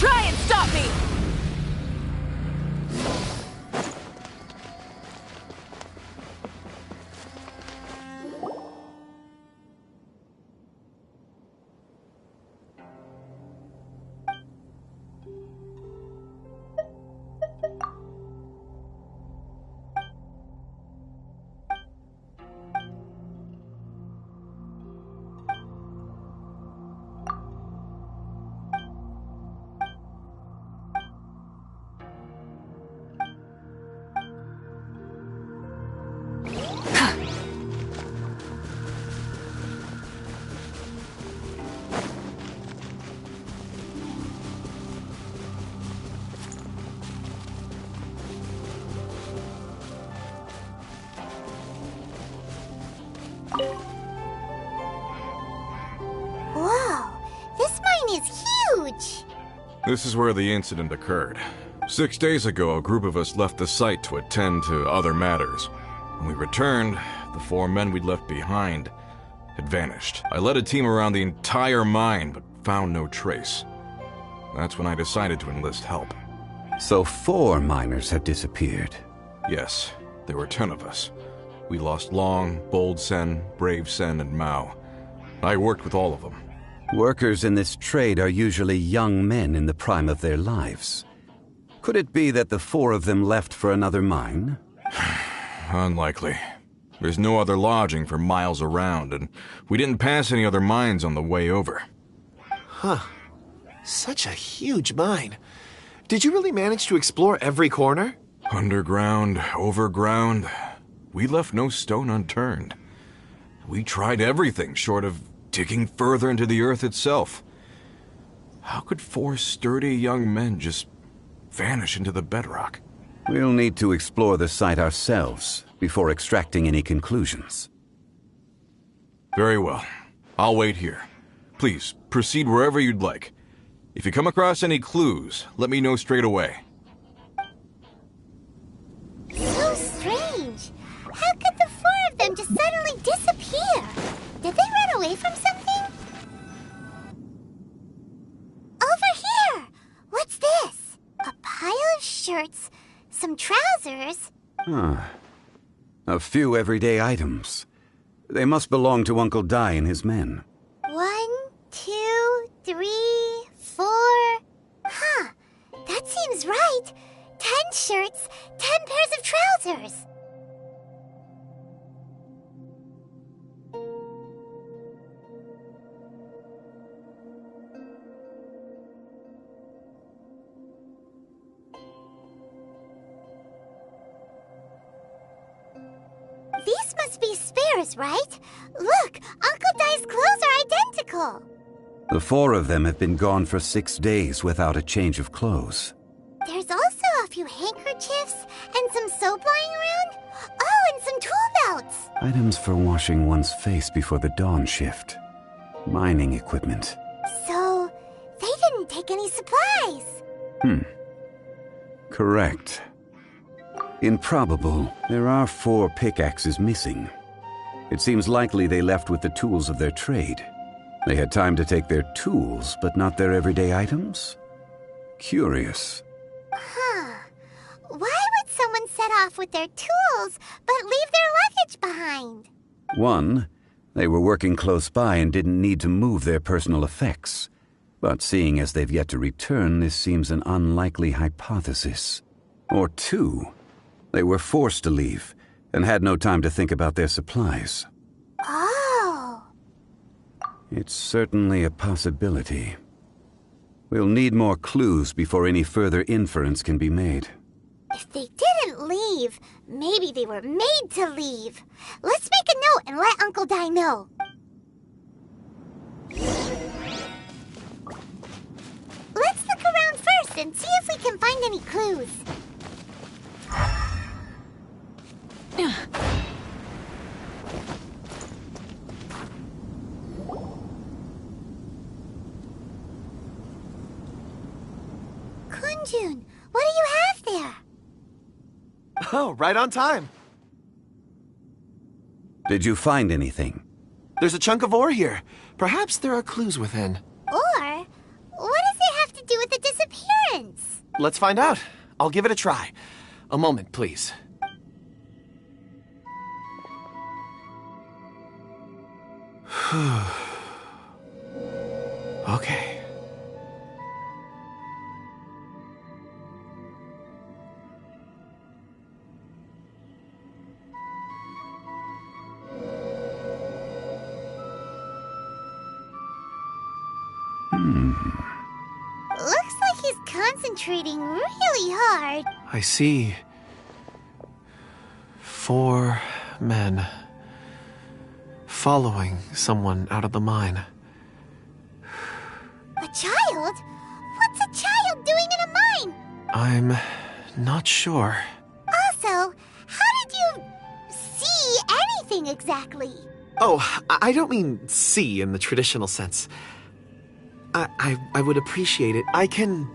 Try and stop me! mine is huge! This is where the incident occurred. 6 days ago, a group of us left the site to attend to other matters. When we returned, the 4 men we'd left behind had vanished. I led a team around the entire mine, but found no trace. That's when I decided to enlist help. So 4 miners have disappeared. Yes, there were 10 of us. We lost Long, Bold Sen, Brave Sen, and Meow. I worked with all of them. Workers in this trade are usually young men in the prime of their lives. Could it be that the 4 of them left for another mine? Unlikely. There's no other lodging for miles around, and we didn't pass any other mines on the way over. Huh. Such a huge mine. Did you really manage to explore every corner? Underground, overground. We left no stone unturned. We tried everything short of digging further into the earth itself. How could 4 sturdy young men just vanish into the bedrock? We'll need to explore the site ourselves before extracting any conclusions. Very well. I'll wait here. Please, proceed wherever you'd like. If you come across any clues, let me know straight away. So strange. How could the 4 of them just suddenly disappear? Did they run away from something? Over here! What's this? A pile of shirts, some trousers. A few everyday items. They must belong to Uncle Dai and his men. 1, 2, 3, 4. Huh. That seems right. 10 shirts, 10 pairs of trousers. These must be spares, right? Look, Uncle Dai's clothes are identical. The 4 of them have been gone for 6 days without a change of clothes. There's also a few handkerchiefs and some soap lying around. Oh, and some tool belts. Items for washing one's face before the dawn shift. Mining equipment. So, they didn't take any supplies. Correct. Improbable, there are 4 pickaxes missing. It seems likely they left with the tools of their trade. They had time to take their tools, but not their everyday items? Curious. Huh. Why would someone set off with their tools, but leave their luggage behind? 1, they were working close by and didn't need to move their personal effects. But seeing as they've yet to return, this seems an unlikely hypothesis. Or 2, they were forced to leave and had no time to think about their supplies. Oh. It's certainly a possibility. We'll need more clues before any further inference can be made. If they didn't leave, maybe they were made to leave. Let's make a note and let Uncle Dai know. Let's look around first and see if we can find any clues. Kunjun, what do you have there? Oh, right on time. Did you find anything? There's a chunk of ore here. Perhaps there are clues within. Or, what does it have to do with the disappearance? Let's find out. I'll give it a try. A moment, please. Okay. Looks like he's concentrating really hard. I see 4 men following someone out of the mine. A child? What's a child doing in a mine? I'm not sure. Also, how did you see anything exactly? Oh, I don't mean see in the traditional sense. I would appreciate it. I can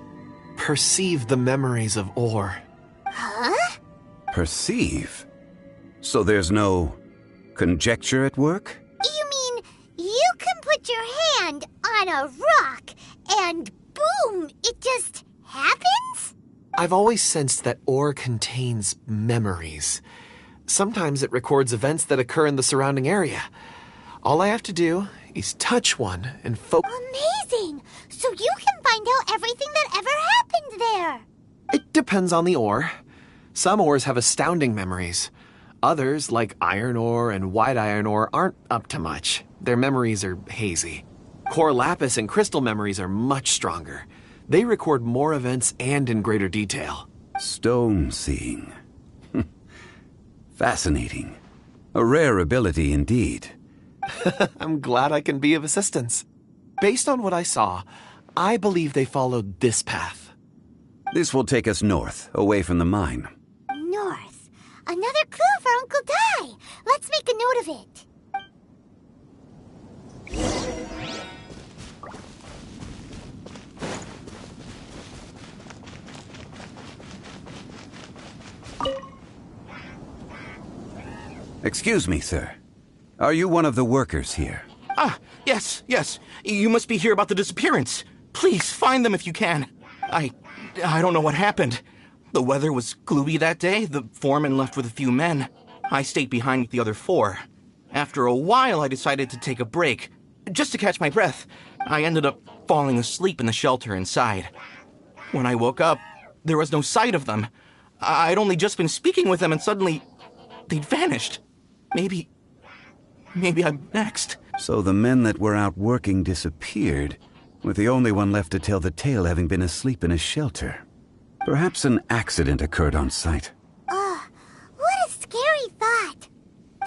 perceive the memories of ore. Huh? Perceive? So there's no conjecture at work? You mean you can put your hand on a rock and boom, it just happens? I've always sensed that ore contains memories. Sometimes it records events that occur in the surrounding area. All I have to do is touch one and focus. Amazing! So you can find out everything that ever happened there. It depends on the ore. Some ores have astounding memories. Others, like iron ore and white iron ore, aren't up to much. Their memories are hazy. Core lapis and crystal memories are much stronger. They record more events and in greater detail. Stone seeing. Fascinating. A rare ability indeed. I'm glad I can be of assistance. Based on what I saw, I believe they followed this path. This will take us north, away from the mine. North. Another clue for Uncle Dai. Let's make a note of it. Excuse me, sir. Are you one of the workers here? Ah, yes. You must be here about the disappearance. Please, find them if you can. I don't know what happened. The weather was gloomy that day. The foreman left with a few men. I stayed behind with the other 4. After a while, I decided to take a break, just to catch my breath. I ended up falling asleep in the shelter inside. When I woke up, there was no sight of them. I'd only just been speaking with them and suddenly they'd vanished. Maybe I'm next. So the men that were out working disappeared, with the only one left to tell the tale having been asleep in a shelter. Perhaps an accident occurred on site. What a scary thought.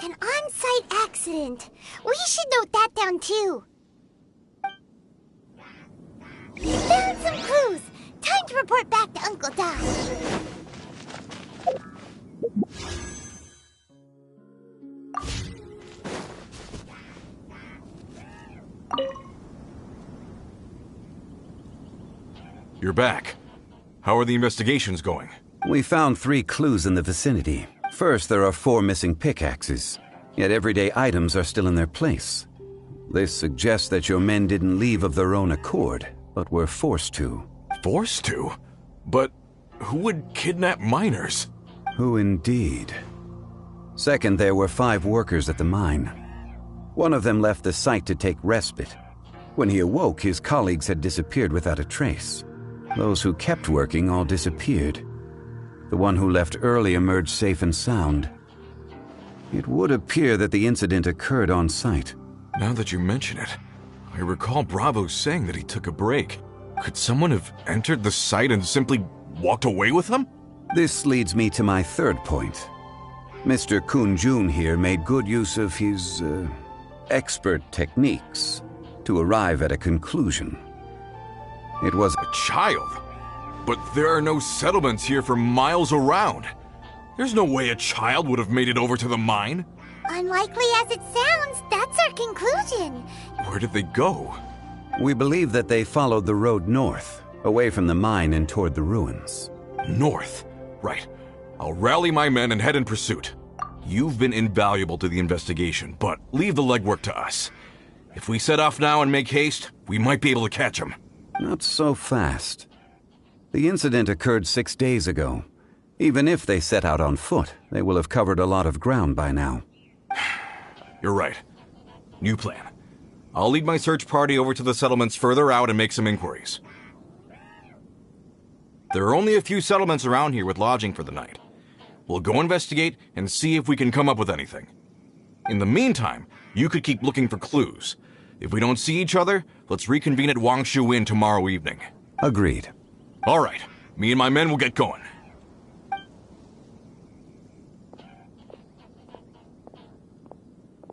An on-site accident. We should note that down too. Found some clues. Time to report back to Uncle Dai. You're back. How are the investigations going? We found 3 clues in the vicinity. First, there are 4 missing pickaxes, yet everyday items are still in their place. This suggests that your men didn't leave of their own accord, but were forced to. Forced to? But who would kidnap miners? Who indeed? Second, there were 5 workers at the mine. One of them left the site to take respite. When he awoke, his colleagues had disappeared without a trace. Those who kept working all disappeared. The one who left early emerged safe and sound. It would appear that the incident occurred on site. Now that you mention it, I recall Bravo saying that he took a break. Could someone have entered the site and simply walked away with them? This leads me to my third point. Mr. Kun-jun here made good use of his, expert techniques to arrive at a conclusion. It was a child. But there are no settlements here for miles around. There's no way a child would have made it over to the mine. Unlikely as it sounds, that's our conclusion. Where did they go? We believe that they followed the road north, away from the mine and toward the ruins. North? Right. I'll rally my men and head in pursuit. You've been invaluable to the investigation, but leave the legwork to us. If we set off now and make haste, we might be able to catch them. Not so fast. The incident occurred 6 days ago. Even if they set out on foot, they will have covered a lot of ground by now. You're right. New plan. I'll lead my search party over to the settlements further out and make some inquiries. There are only a few settlements around here with lodging for the night. We'll go investigate and see if we can come up with anything. In the meantime, you could keep looking for clues. If we don't see each other, let's reconvene at Wangshu Inn tomorrow evening. Agreed. All right. Me and my men will get going.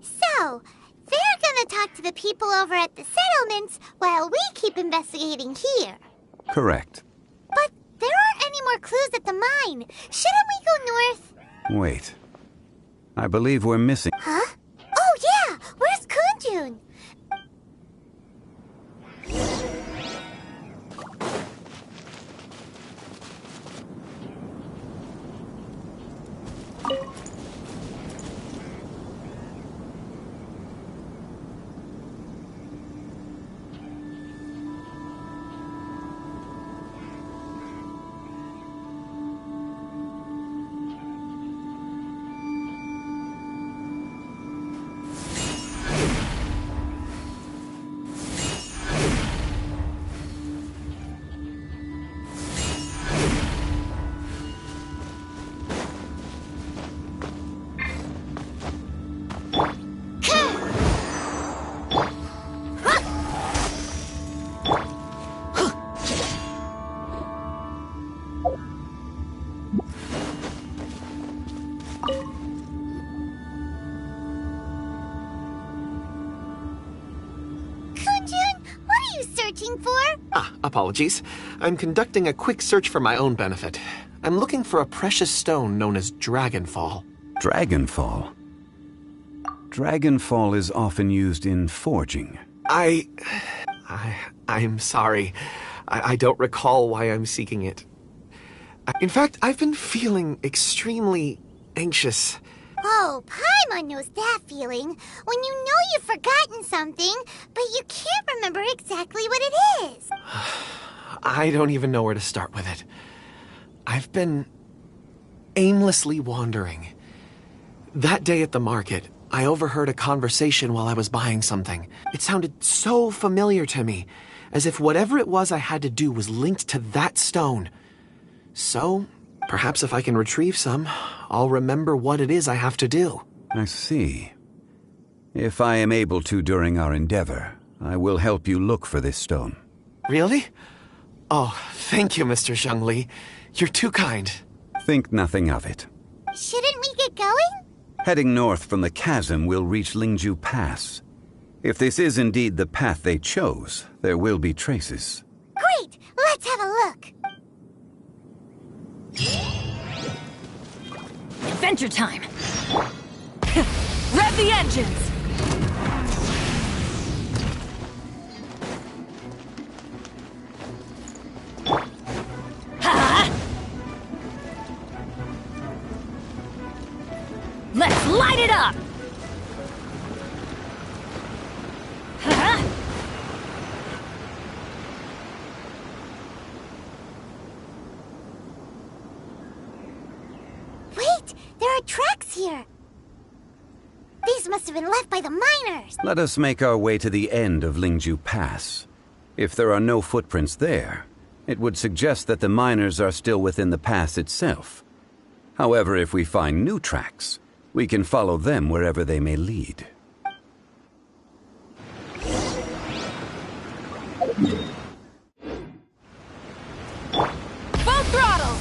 So, they're gonna talk to the people over at the settlements while we keep investigating here. Correct. But there aren't any more clues at the mine. Shouldn't we go north? Wait. I believe we're missing... Huh? Oh yeah! Where's Kunjun? you searching for? Apologies. I'm conducting a quick search for my own benefit. I'm looking for a precious stone known as Dragonfall. Dragonfall? Dragonfall is often used in forging. I'm sorry. I don't recall why I'm seeking it. In fact, I've been feeling extremely anxious. Oh, Paimon knows that feeling. When you know you've forgotten something, but you can't remember exactly what it is. I don't even know where to start with it. I've been aimlessly wandering. That day at the market, I overheard a conversation while I was buying something. It sounded so familiar to me, as if whatever it was I had to do was linked to that stone. So, perhaps if I can retrieve some, I'll remember what it is I have to do. I see. If I am able to during our endeavor, I will help you look for this stone. Really? Oh, thank you, Mr. Zhengli. You're too kind. Think nothing of it. Shouldn't we get going? Heading north from the chasm, we'll reach Lingju Pass. If this is indeed the path they chose, there will be traces. Great! Let's have a look. Adventure time! Rev the engines! Let's light it up! Wait! There are tracks here! These must have been left by the miners! Let us make our way to the end of Lingju Pass. If there are no footprints there, it would suggest that the miners are still within the pass itself. However, if we find new tracks, we can follow them wherever they may lead. Full throttle!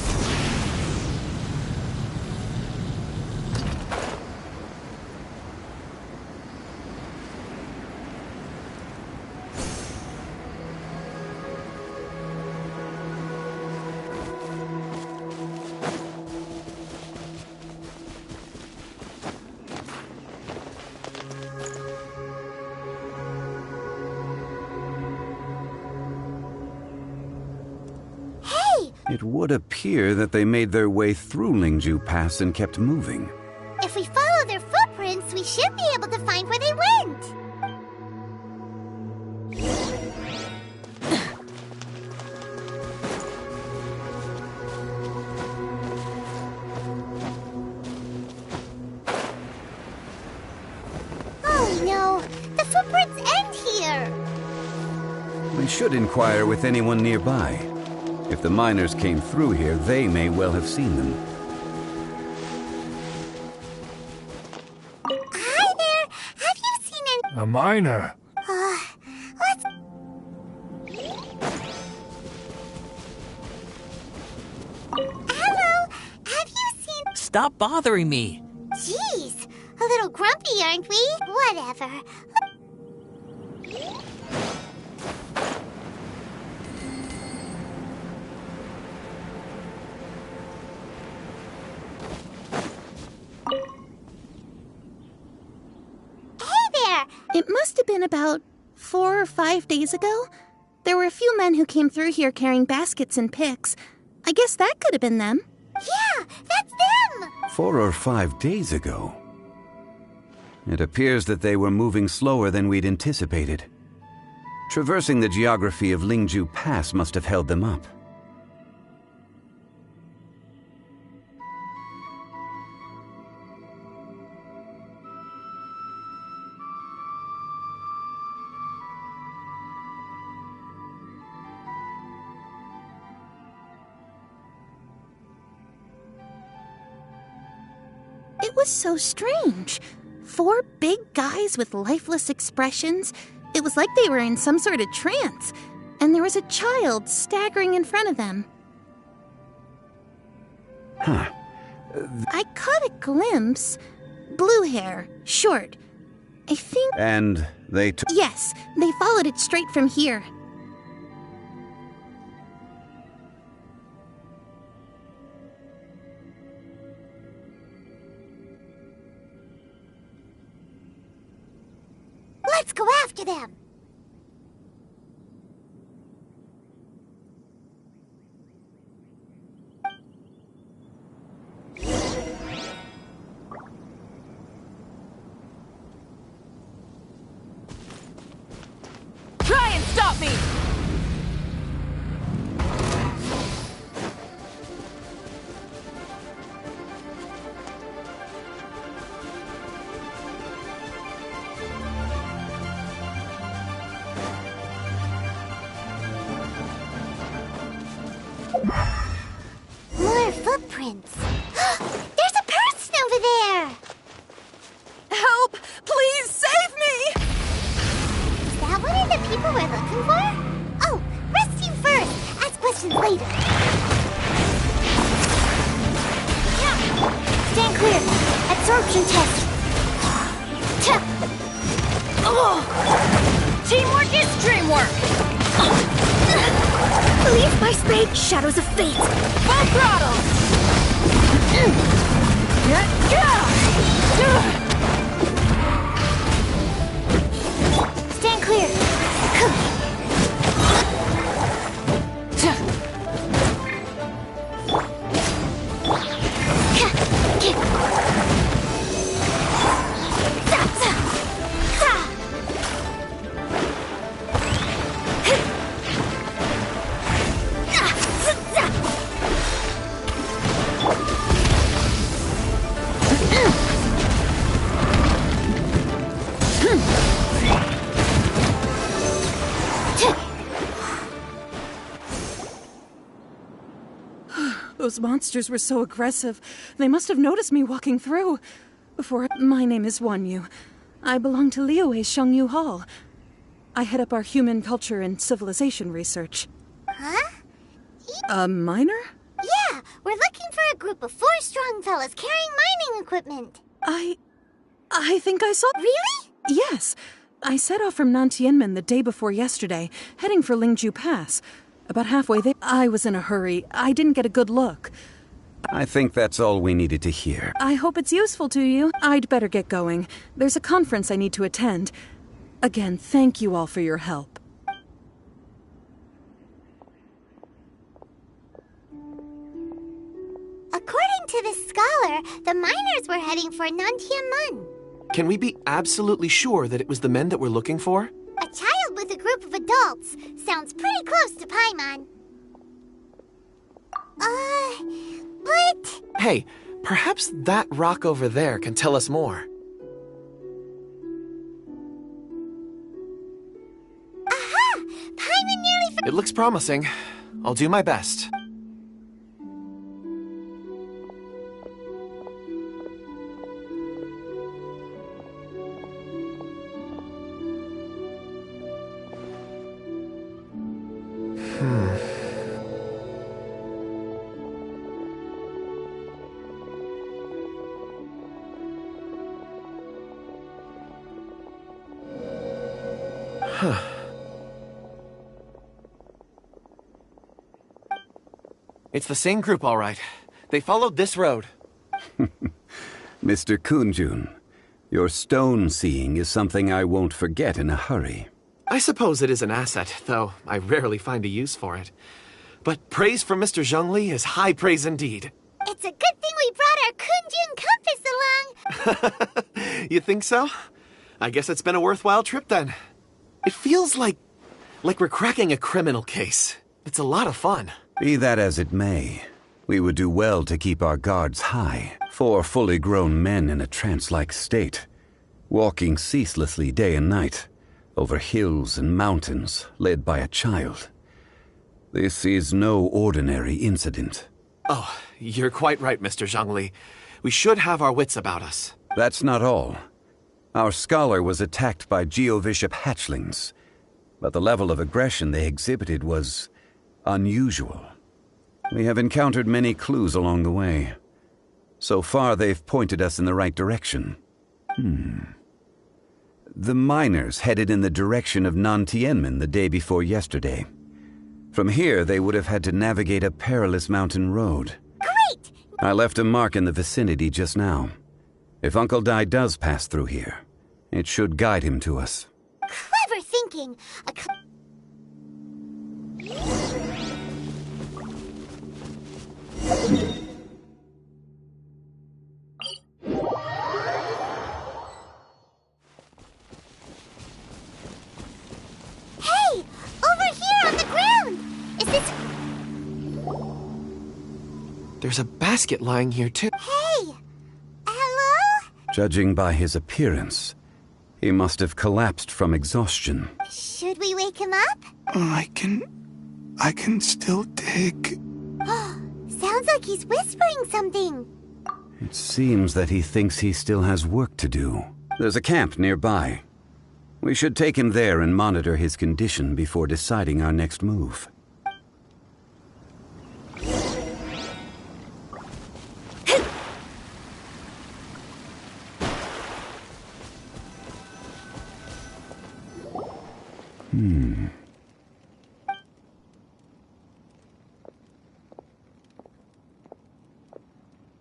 It would appear that they made their way through Lingju Pass and kept moving. If we follow their footprints, we should be able to find where they went. Oh no, the footprints end here. We should inquire with anyone nearby. If the miners came through here, they may well have seen them. Hi there! Have you seen any... A miner? Let's... Hello! Have you seen... Stop bothering me! Jeez! A little grumpy, aren't we? Whatever. It must have been about 4 or 5 days ago. There were a few men who came through here carrying baskets and picks. I guess that could have been them. Yeah, that's them! 4 or 5 days ago. It appears that they were moving slower than we'd anticipated. Traversing the geography of Lingju Pass must have held them up. It was so strange. 4 big guys with lifeless expressions. It was like they were in some sort of trance. And there was a child staggering in front of them. Huh. I caught a glimpse. Blue hair, short. I think... And they took... Yes, they followed it straight from here. More footprints. There's a person over there! Help! Please save me! Is that one of the people we're looking for? Oh, rescue first! Ask questions later. Yeah. Stand clear. Absorption test. Teamwork is dreamwork! Leave my spade, shadows of fate. Full throttle! Stand clear. Those monsters were so aggressive. They must have noticed me walking through. My name is Wanyu. I belong to Liyue Shengyu Hall. I head up our human culture and civilization research. Huh? A miner? Yeah, we're looking for a group of 4 strong fellas carrying mining equipment. I think I saw... Really? Yes. I set off from Nantianmen the day before yesterday, heading for Lingju Pass. About halfway there, I was in a hurry. I didn't get a good look. I think that's all we needed to hear. I hope it's useful to you. I'd better get going. There's a conference I need to attend. Again, thank you all for your help. According to this scholar, the miners were heading for Nantianmen. Can we be absolutely sure that it was the men that we're looking for? A child with a group of adults. Sounds pretty close to Paimon. But... Hey, perhaps that rock over there can tell us more. Aha! Paimon nearly... It looks promising. I'll do my best. It's the same group, all right. They followed this road. Mr. Kunjun, your stone seeing is something I won't forget in a hurry. I suppose it is an asset, though I rarely find a use for it. But praise from Mr. Zhongli is high praise indeed. It's a good thing we brought our Kunjun compass along. You think so? I guess it's been a worthwhile trip then. It feels like we're cracking a criminal case. It's a lot of fun. Be that as it may, we would do well to keep our guards high. 4 fully grown men in a trance-like state, walking ceaselessly day and night, over hills and mountains, led by a child. This is no ordinary incident. Oh, you're quite right, Mr. Zhongli. We should have our wits about us. That's not all. Our scholar was attacked by Geovishap hatchlings, but the level of aggression they exhibited was unusual. We have encountered many clues along the way. So far, they've pointed us in the right direction. The miners headed in the direction of Nantianmen the day before yesterday. From here, they would have had to navigate a perilous mountain road. Great! I left a mark in the vicinity just now. If Uncle Dai does pass through here, it should guide him to us. Clever thinking. Hey! Over here on the ground! Is this... There's a basket lying here, too. Hey! Hello? Judging by his appearance, he must have collapsed from exhaustion. Should we wake him up? I can still dig. sounds like he's whispering something. It seems that he thinks he still has work to do. There's a camp nearby. We should take him there and monitor his condition before deciding our next move.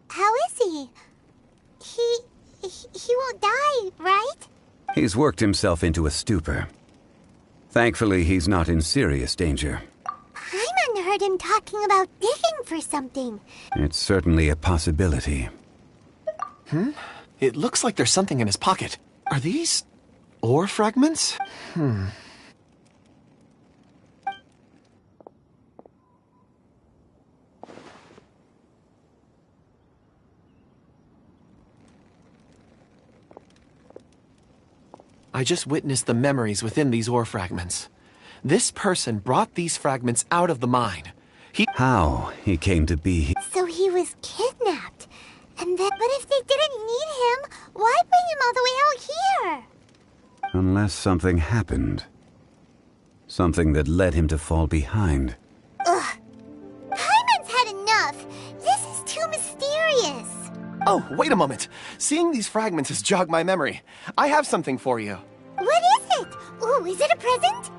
How is he? He won't die, right? He's worked himself into a stupor. Thankfully, he's not in serious danger. Paimon heard him talking about digging for something. It's certainly a possibility. It looks like there's something in his pocket. Are these ore fragments? I just witnessed the memories within these ore fragments. This person brought these fragments out of the mine. How he came to be... So he was kidnapped. And then, but if they didn't need him, why bring him all the way out here? Unless something happened. Something that led him to fall behind. Ugh. Paimon's had enough. This is too mysterious. Oh, wait a moment. Seeing these fragments has jogged my memory. I have something for you. What is it? Ooh, is it a present?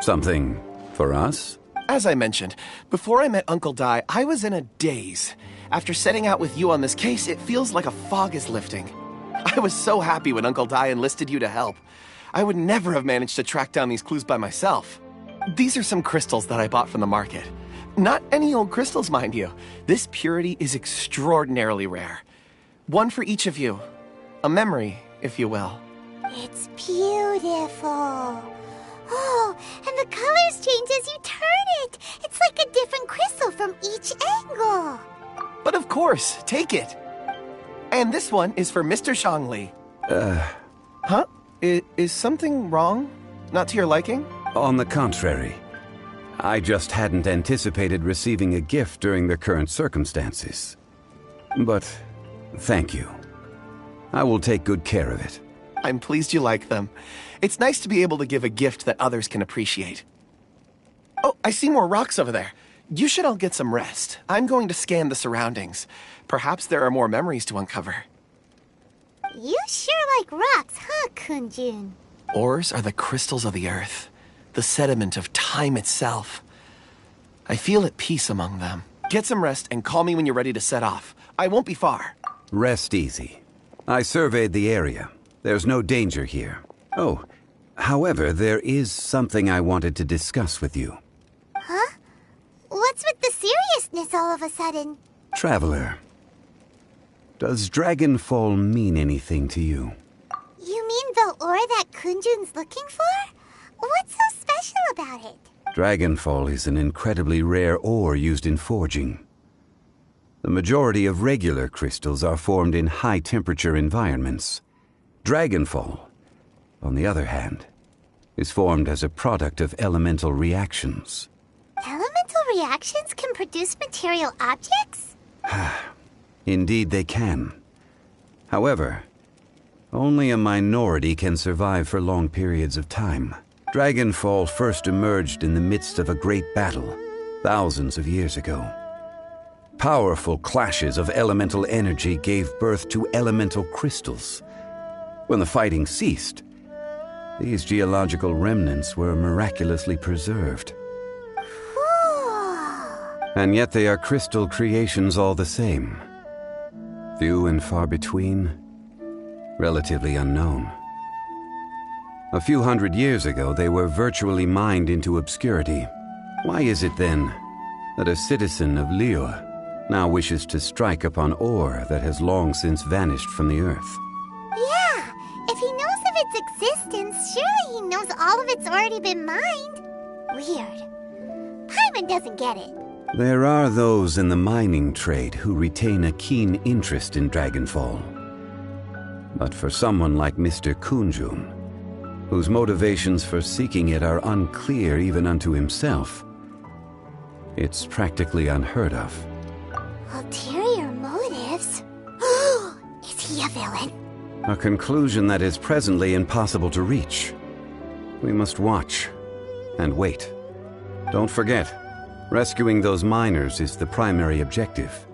Something for us? As I mentioned, before I met Uncle Dai, I was in a daze. After setting out with you on this case, it feels like a fog is lifting. I was so happy when Uncle Dai enlisted you to help. I would never have managed to track down these clues by myself. These are some crystals that I bought from the market. Not any old crystals, mind you. This purity is extraordinarily rare. One for each of you. A memory, if you will. It's beautiful. Oh, and the colors change as you turn it. It's like a different crystal from each angle. But of course, take it. And this one is for Mr. Shangli. Huh? Is something wrong? Not to your liking? On the contrary. I just hadn't anticipated receiving a gift during the current circumstances. But thank you. I will take good care of it. I'm pleased you like them. It's nice to be able to give a gift that others can appreciate. Oh, I see more rocks over there. You should all get some rest. I'm going to scan the surroundings. Perhaps there are more memories to uncover. You sure like rocks, huh, Kunjun? Ores are the crystals of the earth, the sediment of time itself. I feel at peace among them. Get some rest and call me when you're ready to set off. I won't be far. Rest easy. I surveyed the area. There's no danger here. Oh, however, there is something I wanted to discuss with you. Huh? What's with the seriousness all of a sudden? Traveler, does Dragonfall mean anything to you? You mean the ore that Kunjun's looking for? What's so special about it? Dragonfall is an incredibly rare ore used in forging. The majority of regular crystals are formed in high-temperature environments. Dragonfall, on the other hand, is formed as a product of elemental reactions. Elemental reactions can produce material objects? Indeed they can. However, only a minority can survive for long periods of time. Dragonfall first emerged in the midst of a great battle, thousands of years ago. Powerful clashes of elemental energy gave birth to elemental crystals. When the fighting ceased, these geological remnants were miraculously preserved. And yet they are crystal creations all the same. Few and far between, relatively unknown. A few hundred years ago, they were virtually mined into obscurity. Why is it then that a citizen of Liyue now wishes to strike upon ore that has long since vanished from the earth? Yeah, if he knows of its existence, surely he knows all of it's already been mined. Weird. Paimon doesn't get it. There are those in the mining trade who retain a keen interest in Dragonfall. But for someone like Mr. Kunjun, whose motivations for seeking it are unclear even unto himself, It's practically unheard of. Ulterior motives? Is he a villain? A conclusion that is presently impossible to reach. We must watch and wait. Don't forget, rescuing those miners is the primary objective.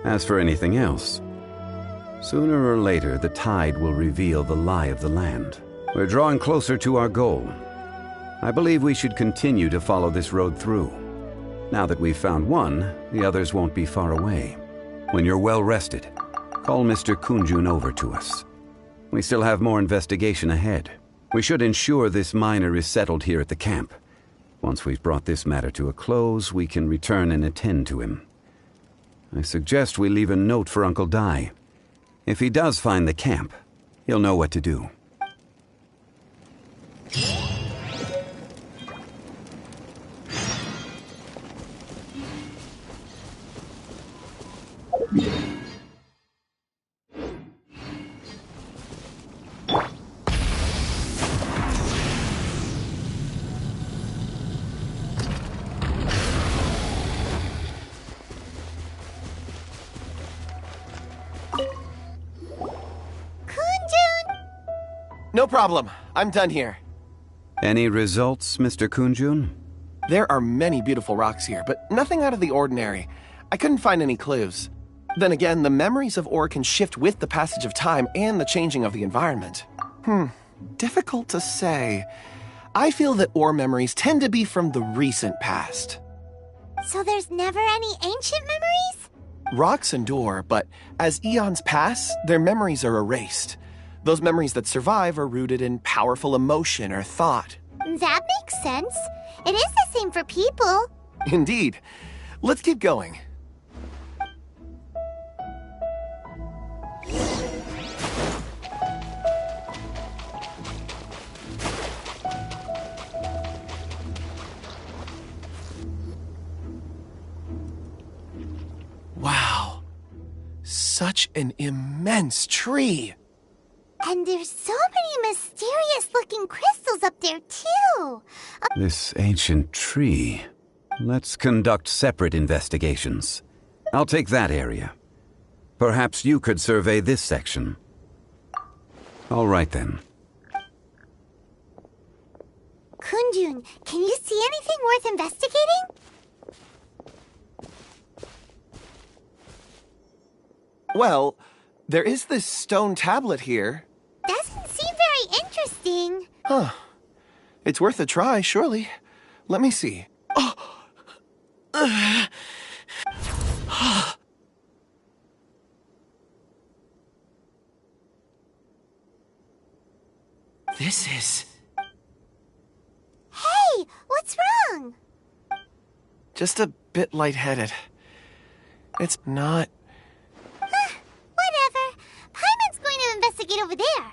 As for anything else, sooner or later the tide will reveal the lie of the land. We're drawing closer to our goal. I believe we should continue to follow this road through. Now that we've found one, the others won't be far away. When you're well rested, call Mr. Kunjun over to us. We still have more investigation ahead. We should ensure this miner is settled here at the camp. Once we've brought this matter to a close, we can return and attend to him. I suggest we leave a note for Uncle Dai. If he does find the camp, he'll know what to do. No problem. I'm done here. Any results, Mr. Kunjun? There are many beautiful rocks here, but nothing out of the ordinary. I couldn't find any clues. Then again, the memories of ore can shift with the passage of time and the changing of the environment. Difficult to say. I feel that ore memories tend to be from the recent past. So there's never any ancient memories? Rocks endure, but as eons pass, their memories are erased. Those memories that survive are rooted in powerful emotion or thought. That makes sense. It is the same for people. Indeed. Let's keep going. Wow. Such an immense tree. And there's so many mysterious-looking crystals up there, too. This ancient tree. Let's conduct separate investigations. I'll take that area. Perhaps you could survey this section. All right, then. Kunjun, can you see anything worth investigating? Well, there is this stone tablet here. Doesn't seem very interesting. Huh. It's worth a try, surely. Let me see. This is... Hey, what's wrong? Just a bit lightheaded. It's not... Whatever. Paimon's going to investigate over there.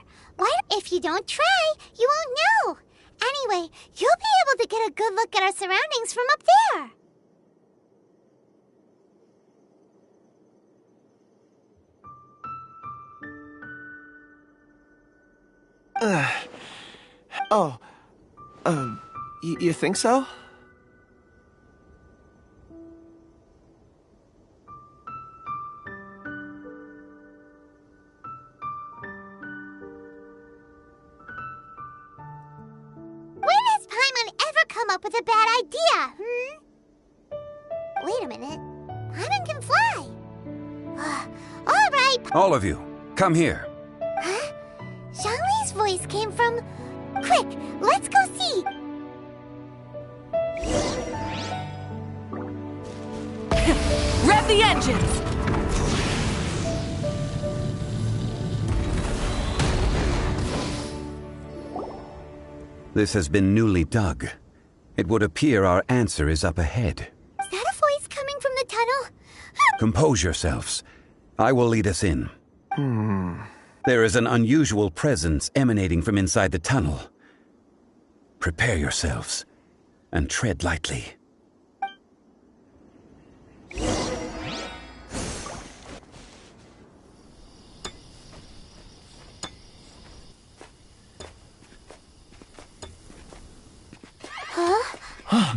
If you don't try, you won't know. Anyway, you'll be able to get a good look at our surroundings from up there. You think so? Up with a bad idea, Wait a minute. Paimon can fly. All right. All of you, come here. Huh? Zhongli's voice came from... Quick, let's go see. Rev the engines! This has been newly dug. It would appear our answer is up ahead. Is that a voice coming from the tunnel? Compose yourselves. I will lead us in. There is an unusual presence emanating from inside the tunnel. Prepare yourselves and tread lightly. Huh?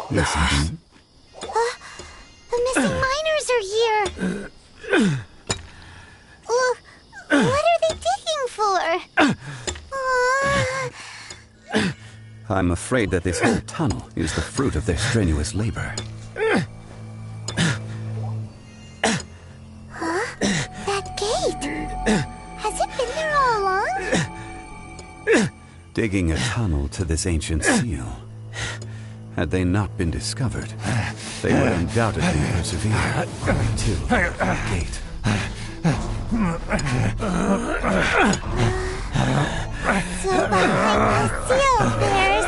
Listen. missing miners are here. What are they digging for? I'm afraid that this whole tunnel is the fruit of their strenuous labor. Huh? That gate. Has it been there all along? Digging a tunnel to this ancient seal. Had they not been discovered, they would undoubtedly persevere until the gate. So behind the seal there's...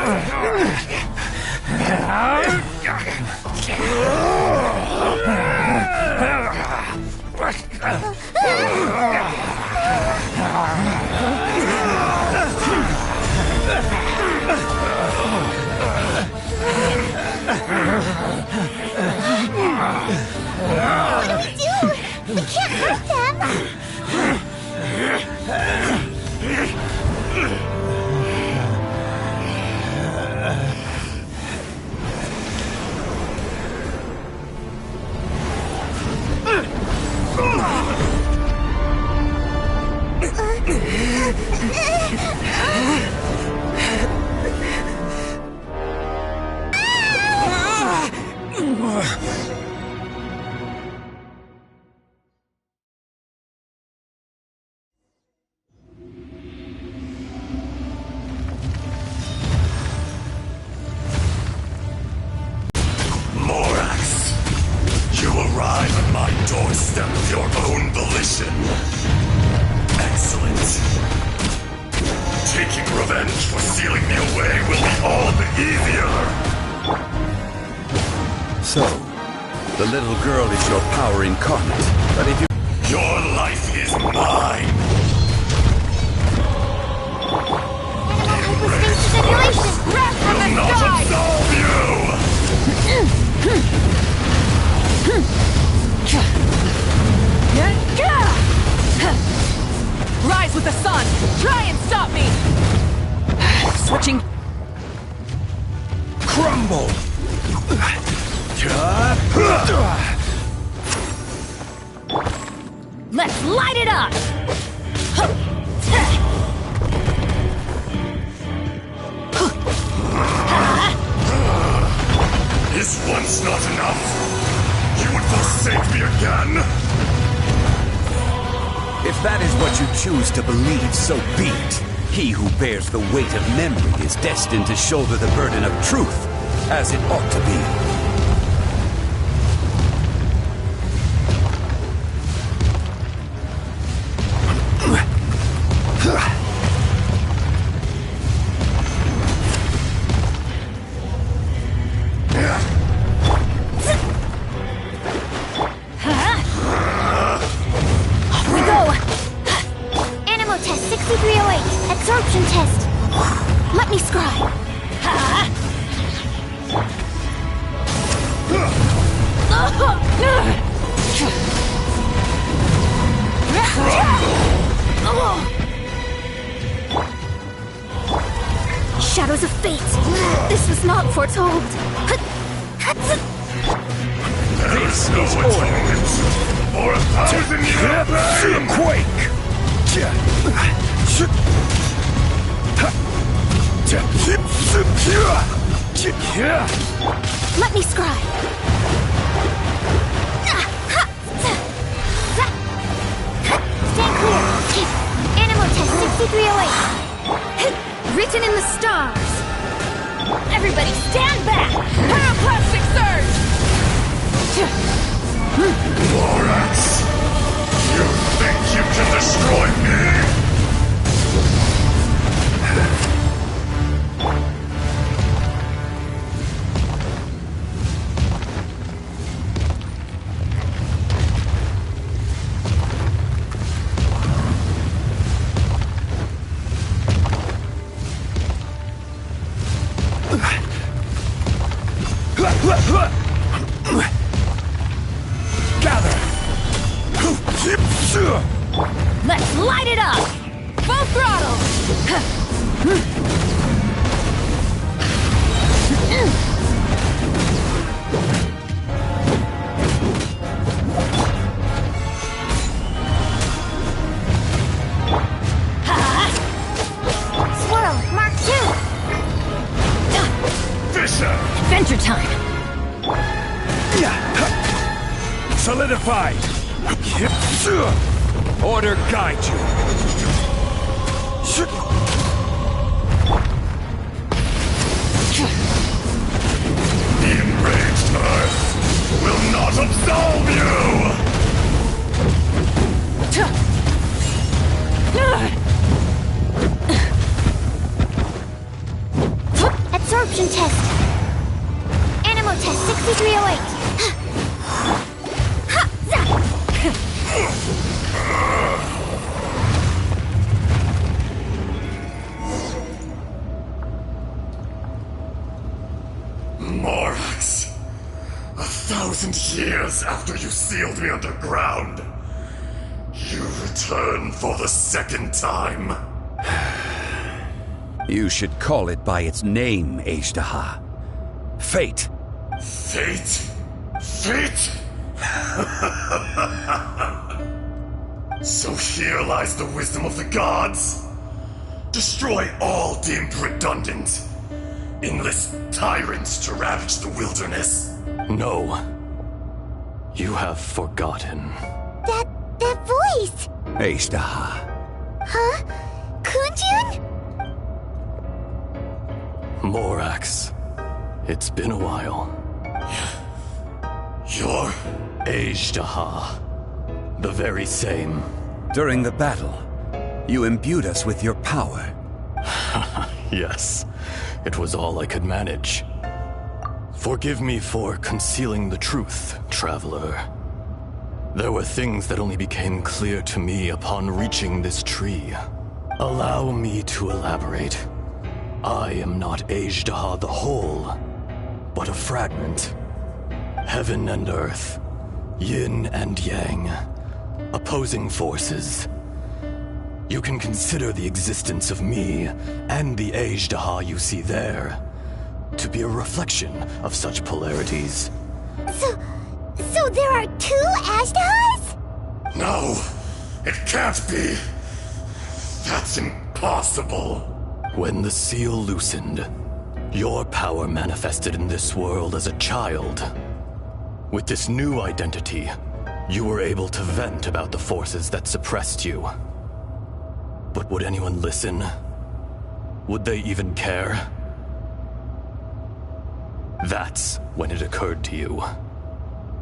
What do we do? We can't hurt them! Doorstep of your own volition. Excellent. Taking revenge for sealing me away will be all the easier. So, the little girl is your power incarnate, but if you... Your life is mine. Will not absolve you. Rise with the sun! Try and stop me! Switching... Crumble! Let's light it up! Is once not enough? You would forsake me again? If that is what you choose to believe, so be it. He who bears the weight of memory is destined to shoulder the burden of truth, as it ought to be. Shadows of fate. This was not foretold. This is order. For 1,000 years pain. Quake! Let me scribe. Stand clear. Animal test 6308. Written in the stars. Everybody stand back! Pyroclastic surge! Lorax! You think you can destroy me? Gather! Let's light it up! Full throttle! Adventure time! Solidified! Order guide you! The enraged Earth will not absolve you! Absorption test. Animal test 6308. Morax, 1,000 years after you sealed me underground, you return for the second time. You should call it by its name, Ajdaha. Fate. Fate? Fate? So here lies the wisdom of the gods. Destroy all deemed redundant. Enlist tyrants to ravage the wilderness. No. You have forgotten. That voice! Ajdaha. Huh? Kunjun? Morax. It's been a while. You're... Ajdaha. The very same. During the battle, you imbued us with your power. Yes. It was all I could manage. Forgive me for concealing the truth, traveler. There were things that only became clear to me upon reaching this tree. Allow me to elaborate. I am not Ajdaha the whole, but a fragment. Heaven and earth, yin and yang, opposing forces. You can consider the existence of me and the Ajdaha you see there to be a reflection of such polarities. So there are two Ajdahas? No, it can't be. That's impossible. When the seal loosened, your power manifested in this world as a child. With this new identity, you were able to vent about the forces that suppressed you. But would anyone listen? Would they even care? That's when it occurred to you.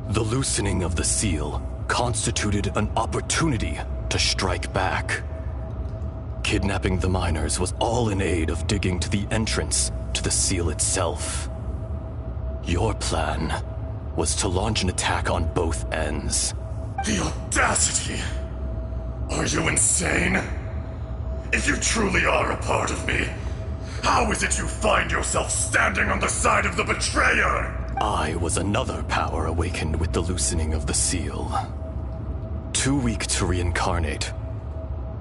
The loosening of the seal constituted an opportunity to strike back. Kidnapping the miners was all in aid of digging to the entrance to the seal itself. Your plan was to launch an attack on both ends. The audacity! Are you insane? If you truly are a part of me, how is it you find yourself standing on the side of the betrayer? I was another power awakened with the loosening of the seal. Too weak to reincarnate,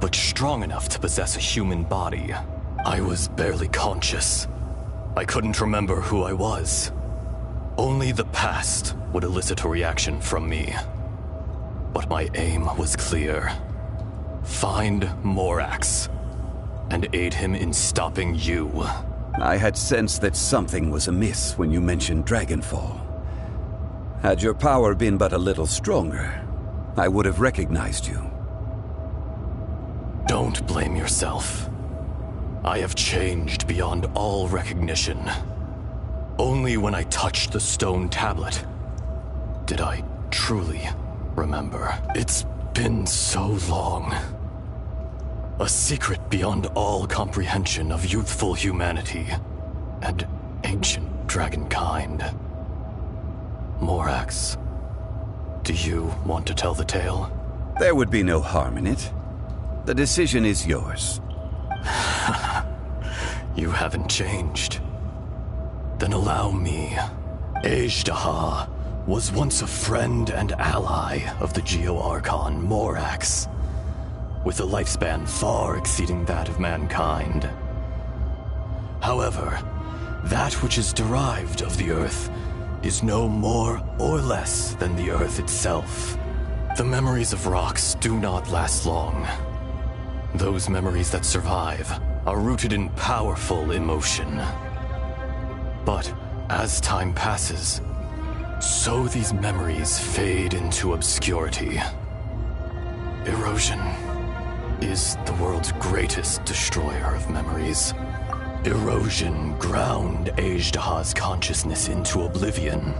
but strong enough to possess a human body. I was barely conscious. I couldn't remember who I was. Only the past would elicit a reaction from me. But my aim was clear. Find Morax and aid him in stopping you. I had sensed that something was amiss when you mentioned Dragonfall. Had your power been but a little stronger, I would have recognized you. Don't blame yourself. I have changed beyond all recognition. Only when I touched the stone tablet did I truly remember. It's been so long. A secret beyond all comprehension of youthful humanity and ancient dragonkind. Morax, do you want to tell the tale? There would be no harm in it. The decision is yours. You haven't changed. Then allow me. Ajdaha was once a friend and ally of the Geo-Archon Morax, with a lifespan far exceeding that of mankind. However, that which is derived of the Earth is no more or less than the Earth itself. The memories of rocks do not last long. Those memories that survive are rooted in powerful emotion. But As time passes, so these memories fade into obscurity. Erosion is the world's greatest destroyer of memories. Erosion ground Ajdaha's consciousness into oblivion.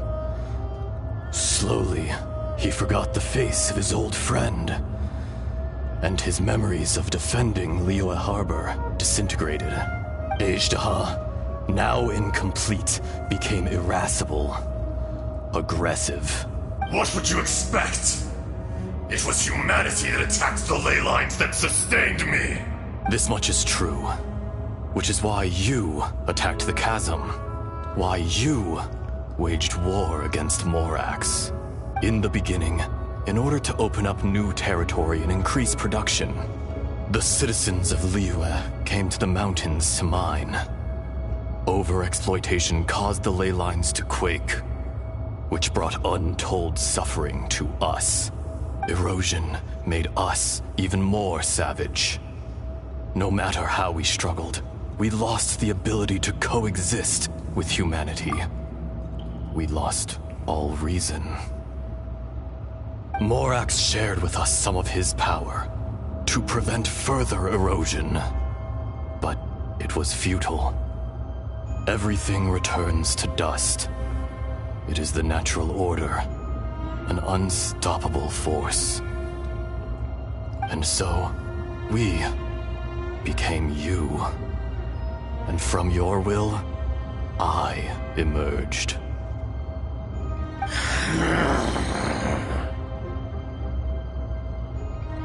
Slowly, he forgot the face of his old friend, and his memories of defending Liyue Harbor disintegrated. Ajdaha, now incomplete, became irascible, aggressive. What would you expect? It was humanity that attacked the ley lines that sustained me. This much is true, which is why you attacked the chasm. Why you waged war against Morax. In the beginning, in order to open up new territory and increase production, the citizens of Liyue came to the mountains to mine. Overexploitation caused the ley lines to quake, which brought untold suffering to us. Erosion made us even more savage. No matter how we struggled, we lost the ability to coexist with humanity. We lost all reason. Morax shared with us some of his power to prevent further erosion, but it was futile. Everything returns to dust. It is the natural order, an unstoppable force. And so, we became you. And from your will, I emerged.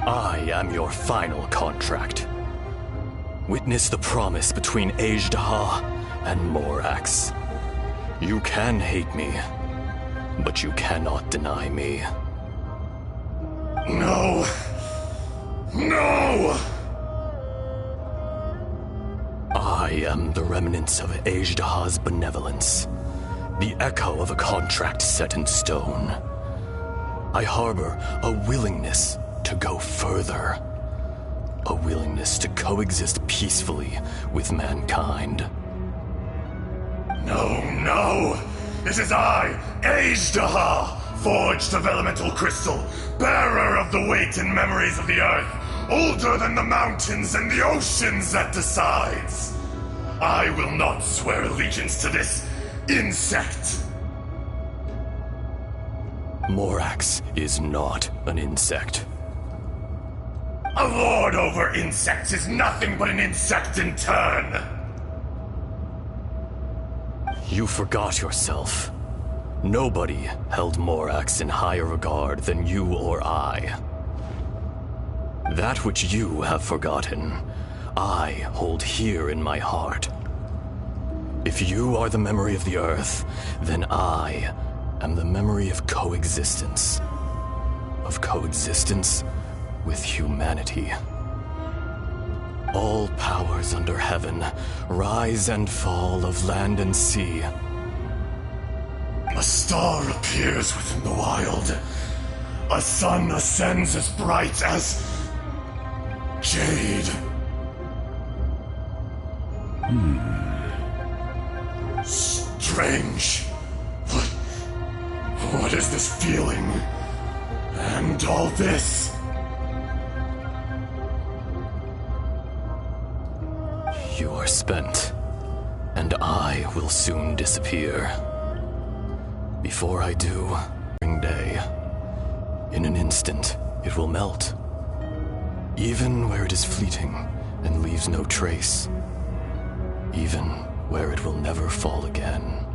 I am your final contract. Witness the promise between Ajdaha and Morax. You can hate me, but you cannot deny me. No! No! I am the remnants of Ajdaha's benevolence, the echo of a contract set in stone. I harbor a willingness to go further, a willingness to coexist peacefully with mankind. No, no! It is I, Ajdaha, forged of elemental crystal, bearer of the weight and memories of the earth, older than the mountains and the oceans that decides. I will not swear allegiance to this insect. Morax is not an insect. A lord over insects is nothing but an insect in turn. You forgot yourself. Nobody held Morax in higher regard than you or I. That which you have forgotten, I hold here in my heart. If you are the memory of the Earth, then I am the memory of coexistence. Of coexistence with humanity. All powers under heaven, rise and fall of land and sea. A star appears within the wild. A sun ascends as bright as jade. Strange. What is this feeling? And all this? You are spent, and I will soon disappear. Before I do, spring day, in an instant, it will melt. Even where it is fleeting and leaves no trace. Even where it will never fall again.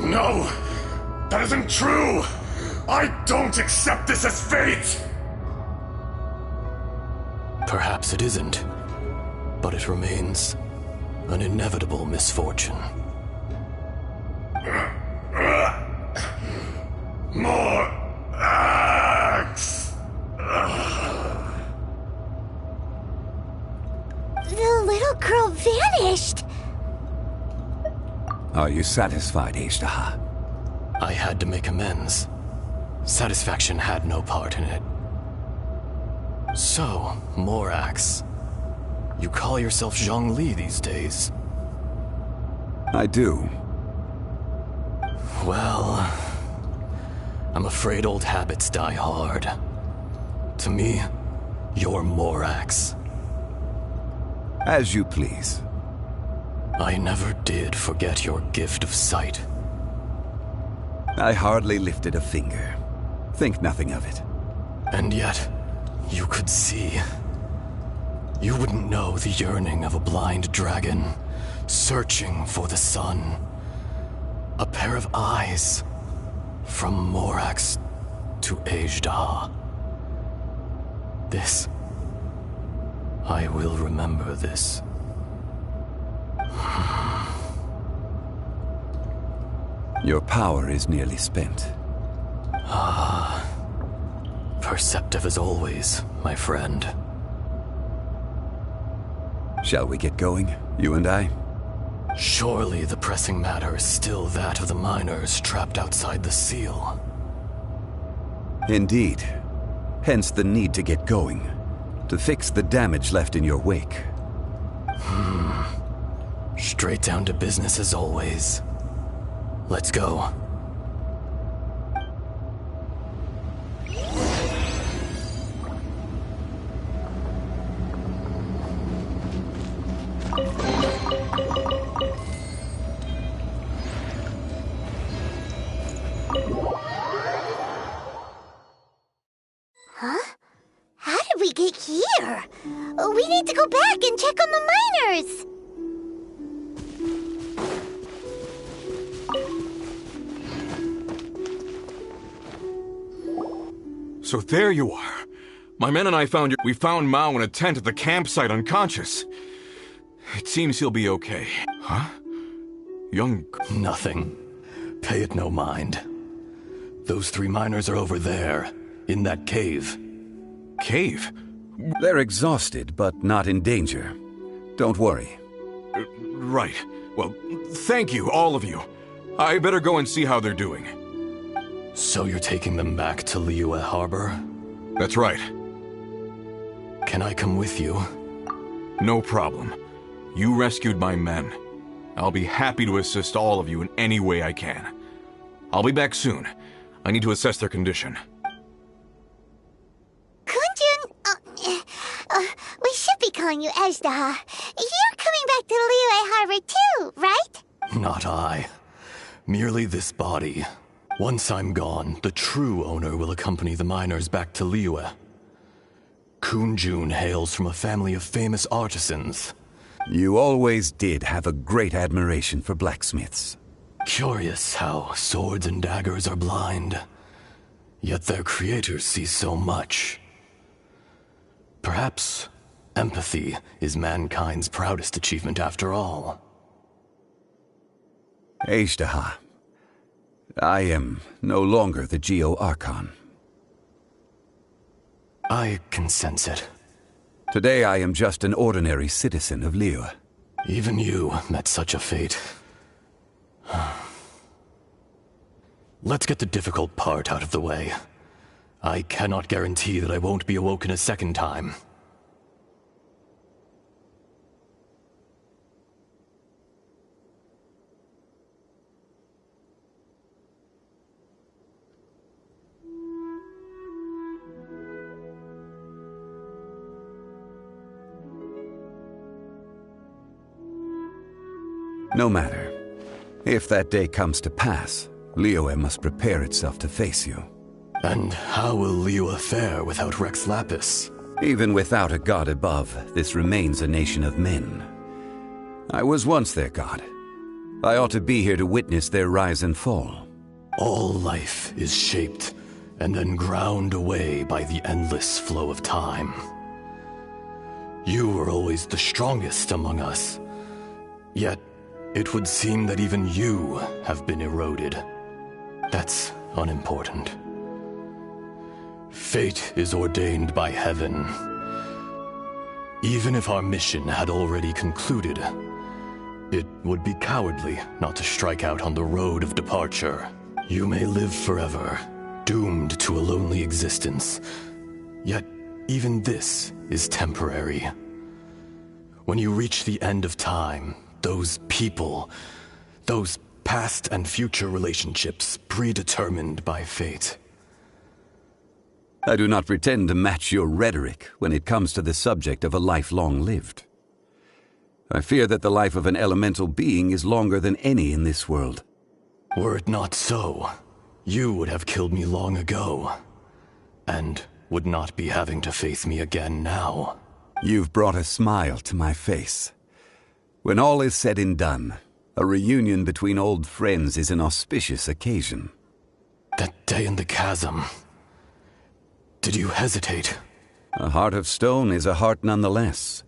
No! That isn't true! I don't accept this as fate! Perhaps it isn't, but it remains an inevitable misfortune. More axe! The little girl vanished! Are you satisfied, Ajdaha? I had to make amends. Satisfaction had no part in it. So, Morax, you call yourself Zhongli these days? I do, Well, I'm afraid old habits die hard. To me, you're Morax. As you please. I never did forget your gift of sight. I hardly lifted a finger. Think nothing of it. And yet, you could see. You wouldn't know the yearning of a blind dragon, searching for the sun. A pair of eyes, from Morax to Ajda. This. I will remember this. Your power is nearly spent. Perceptive as always, my friend. Shall we get going, you and I? Surely the pressing matter is still that of the miners trapped outside the seal. Indeed. Hence the need to get going. To fix the damage left in your wake. Straight down to business as always. Let's go. Huh? How did we get here? We need to go back and check on the miners! So there you are. My men and I found we found Meow in a tent at the campsite unconscious. It seems he'll be okay. Huh? Young... Nothing. Pay it no mind. Those 3 miners are over there, in that cave. Cave? They're exhausted, but not in danger. Don't worry. Right. Well, thank you, all of you. I better go and see how they're doing. So you're taking them back to Liyue Harbor? That's right. Can I come with you? No problem. You rescued my men. I'll be happy to assist all of you in any way I can. I'll be back soon. I need to assess their condition. Kunjun, we should be calling you Ajda. You're coming back to Liyue Harbor too, right? Not I. Merely this body. Once I'm gone, the true owner will accompany the miners back to Liyue. Kunjun hails from a family of famous artisans. You always did have a great admiration for blacksmiths. Curious how swords and daggers are blind, yet their creators see so much. Perhaps empathy is mankind's proudest achievement after all. Ajda, I am no longer the Geo-Archon. I can sense it. Today I am just an ordinary citizen of Liyue. Even you met such a fate. Let's get the difficult part out of the way. I cannot guarantee that I won't be awoken a second time. No matter. If that day comes to pass, Liyue must prepare itself to face you. And how will Liyue fare without Rex Lapis? Even without a god above, this remains a nation of men. I was once their god. I ought to be here to witness their rise and fall. All life is shaped and then ground away by the endless flow of time. You were always the strongest among us. Yet, it would seem that even you have been eroded. That's unimportant. Fate is ordained by heaven. Even if our mission had already concluded, it would be cowardly not to strike out on the road of departure. You may live forever, doomed to a lonely existence. Yet, even this is temporary. When you reach the end of time, those people, those past and future relationships predetermined by fate. I do not pretend to match your rhetoric when it comes to the subject of a life long lived. I fear that the life of an elemental being is longer than any in this world. Were it not so, you would have killed me long ago, and would not be having to face me again now. You've brought a smile to my face. When all is said and done, a reunion between old friends is an auspicious occasion. That day in the chasm. Did you hesitate? A heart of stone is a heart nonetheless.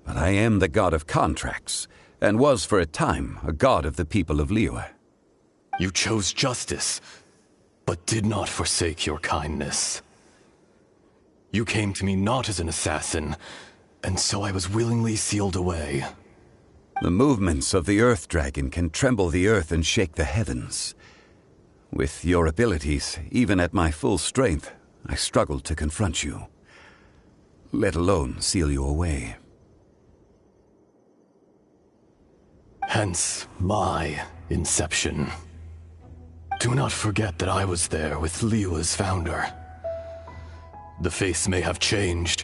But I am the god of contracts, and was for a time a god of the people of Liyue. You chose justice, but did not forsake your kindness. You came to me not as an assassin, and so I was willingly sealed away. The movements of the Earth Dragon can tremble the earth and shake the heavens. With your abilities, even at my full strength, I struggled to confront you, let alone seal you away. Hence my inception. Do not forget that I was there with Liyue's founder. The face may have changed,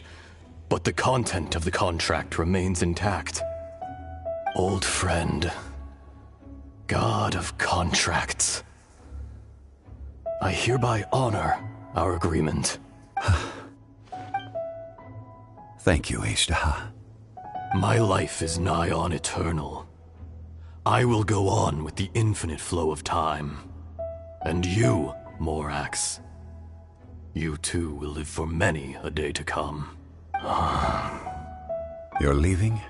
but the content of the contract remains intact. Old friend, god of contracts. I hereby honor our agreement. Thank you, Ishtaha. My life is nigh on eternal. I will go on with the infinite flow of time. And you, Morax, you too will live for many a day to come. You're leaving?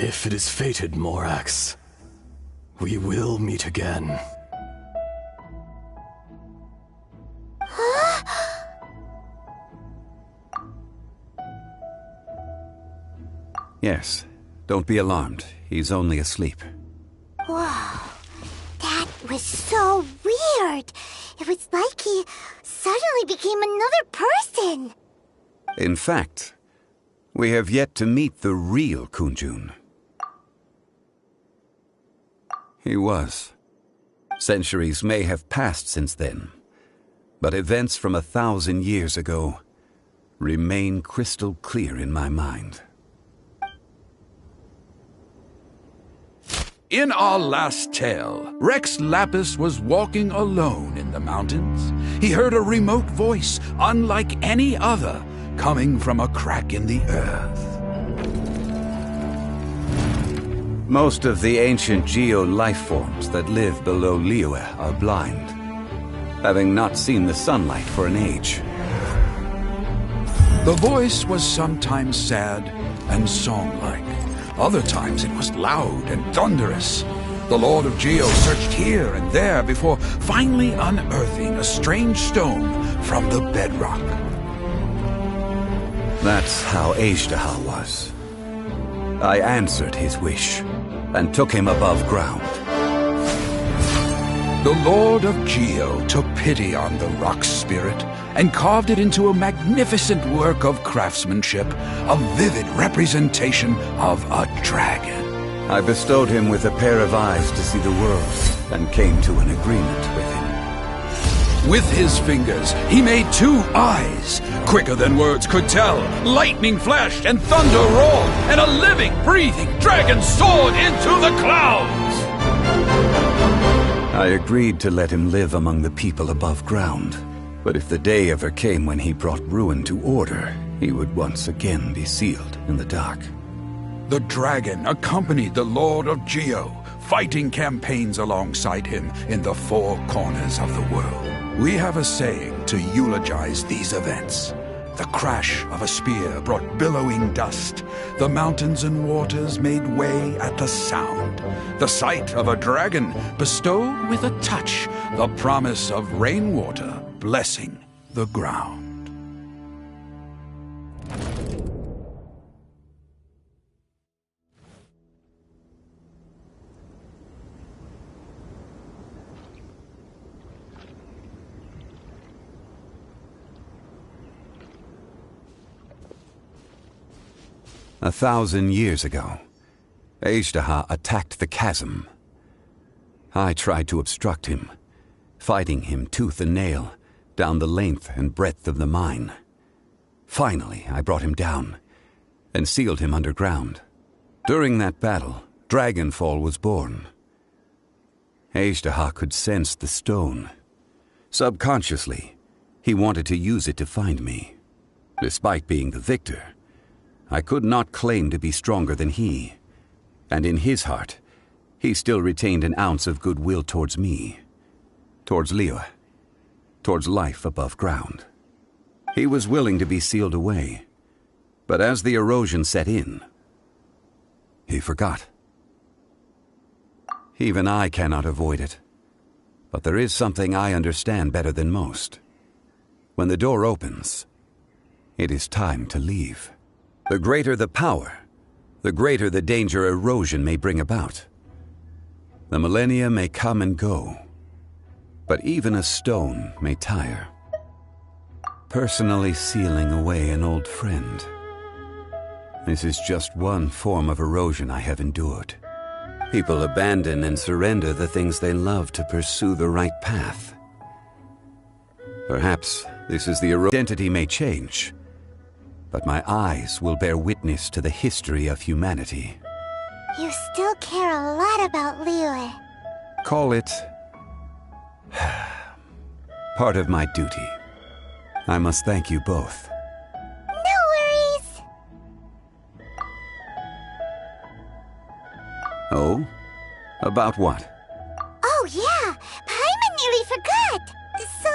If it is fated, Morax, we will meet again. Yes. Don't be alarmed. He's only asleep. Whoa. That was so weird. It was like he suddenly became another person. In fact, we have yet to meet the real Kunjun. He was. Centuries may have passed since then, but events from 1,000 years ago remain crystal clear in my mind. In our last tale, Rex Lapis was walking alone in the mountains. He heard a remote voice, unlike any other, coming from a crack in the earth. Most of the ancient geo life forms that live below Liyue are blind, having not seen the sunlight for an age. The voice was sometimes sad and song-like. Other times it was loud and thunderous. The Lord of Geo searched here and there before finally unearthing a strange stone from the bedrock. That's how Ishtaha was. I answered his wish and took him above ground. The Lord of Geo took pity on the rock spirit and carved it into a magnificent work of craftsmanship, a vivid representation of a dragon. I bestowed him with a pair of eyes to see the world and came to an agreement with him. With his fingers, he made 2 eyes, quicker than words could tell. Lightning flashed and thunder roared, and a living, breathing dragon soared into the clouds. I agreed to let him live among the people above ground. But if the day ever came when he brought ruin to order, he would once again be sealed in the dark. The dragon accompanied the Lord of Geo, fighting campaigns alongside him in the 4 corners of the world. We have a saying to eulogize these events. The crash of a spear brought billowing dust. The mountains and waters made way at the sound. The sight of a dragon bestowed with a touch the promise of rainwater blessing the ground. A 1,000 years ago, Ishtaha attacked the chasm. I tried to obstruct him, fighting him tooth and nail down the length and breadth of the mine. Finally, I brought him down and sealed him underground. During that battle, Dragonfall was born. Azhdaha could sense the stone. Subconsciously, he wanted to use it to find me. Despite being the victor, I could not claim to be stronger than he, and in his heart, he still retained an ounce of goodwill towards me, towards Liyue, towards life above ground. He was willing to be sealed away, but as the erosion set in, he forgot. Even I cannot avoid it, but there is something I understand better than most. When the door opens, it is time to leave. The greater the power, the greater the danger erosion may bring about. The millennia may come and go, but even a stone may tire. Personally sealing away an old friend. This is just one form of erosion I have endured. People abandon and surrender the things they love to pursue the right path. Perhaps this is the identity may change, but my eyes will bear witness to the history of humanity. You still care a lot about Liyue. Call it part of my duty. I must thank you both. No worries. Oh? About what? Oh yeah, Paimon nearly forgot. So,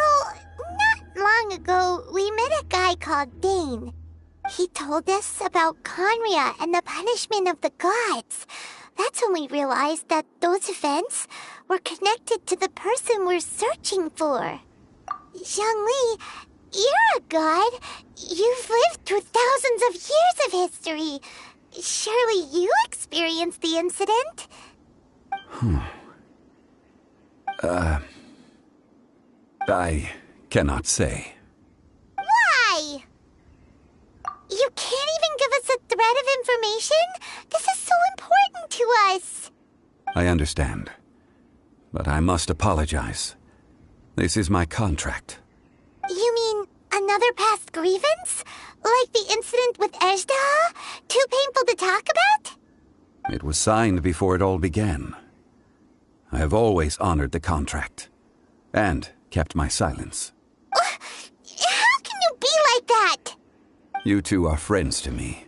not long ago, we met a guy called Dane. He told us about Conria and the punishment of the gods. That's when we realized that those events were connected to the person we're searching for. Zhongli, you're a god. You've lived through thousands of years of history. Surely you experienced the incident? I cannot say. Why? You can't even give us a thread of information? This is so important to us. I understand, but I must apologize. This is my contract. You mean another past grievance? Like the incident with Azhdaha? Too painful to talk about? It was signed before it all began. I have always honored the contract, and kept my silence. How can you be like that? You two are friends to me.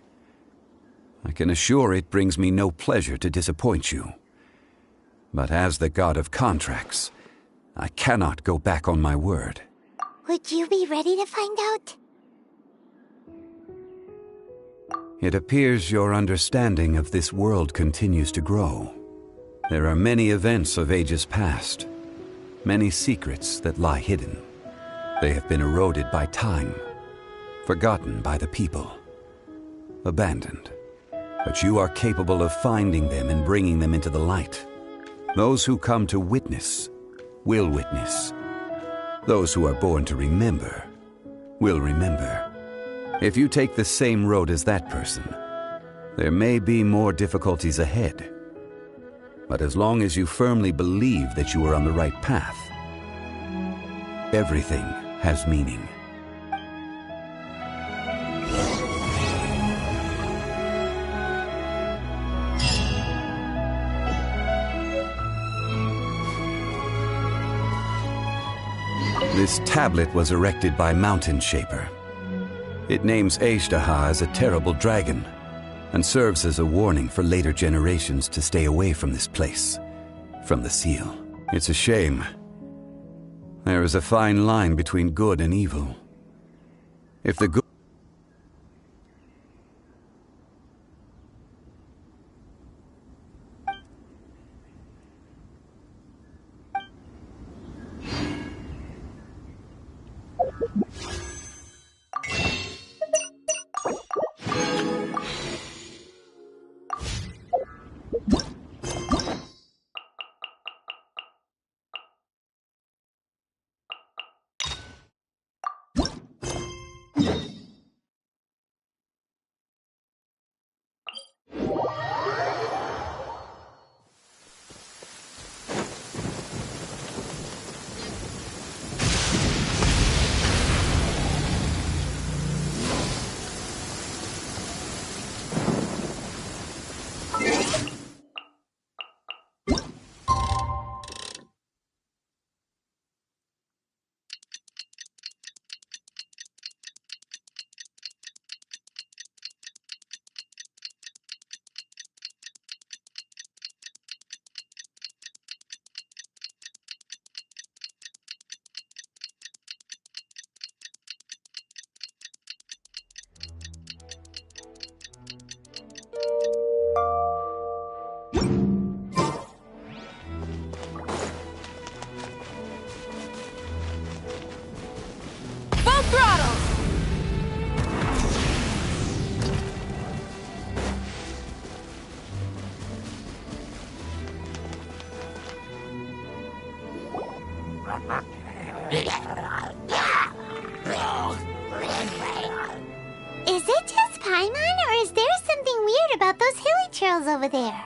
I can assure it brings me no pleasure to disappoint you. But as the god of contracts, I cannot go back on my word. Would you be ready to find out? It appears your understanding of this world continues to grow. There are many events of ages past, many secrets that lie hidden. They have been eroded by time, forgotten by the people, abandoned. But you are capable of finding them and bringing them into the light. Those who come to witness will witness. Those who are born to remember will remember. If you take the same road as that person, there may be more difficulties ahead. But as long as you firmly believe that you are on the right path, everything has meaning. This tablet was erected by Mountain Shaper. It names Azhdaha as a terrible dragon, and serves as a warning for later generations to stay away from this place, from the seal. It's a shame. There is a fine line between good and evil. If the good... Is it just Paimon, or is there something weird about those hilichurls over there?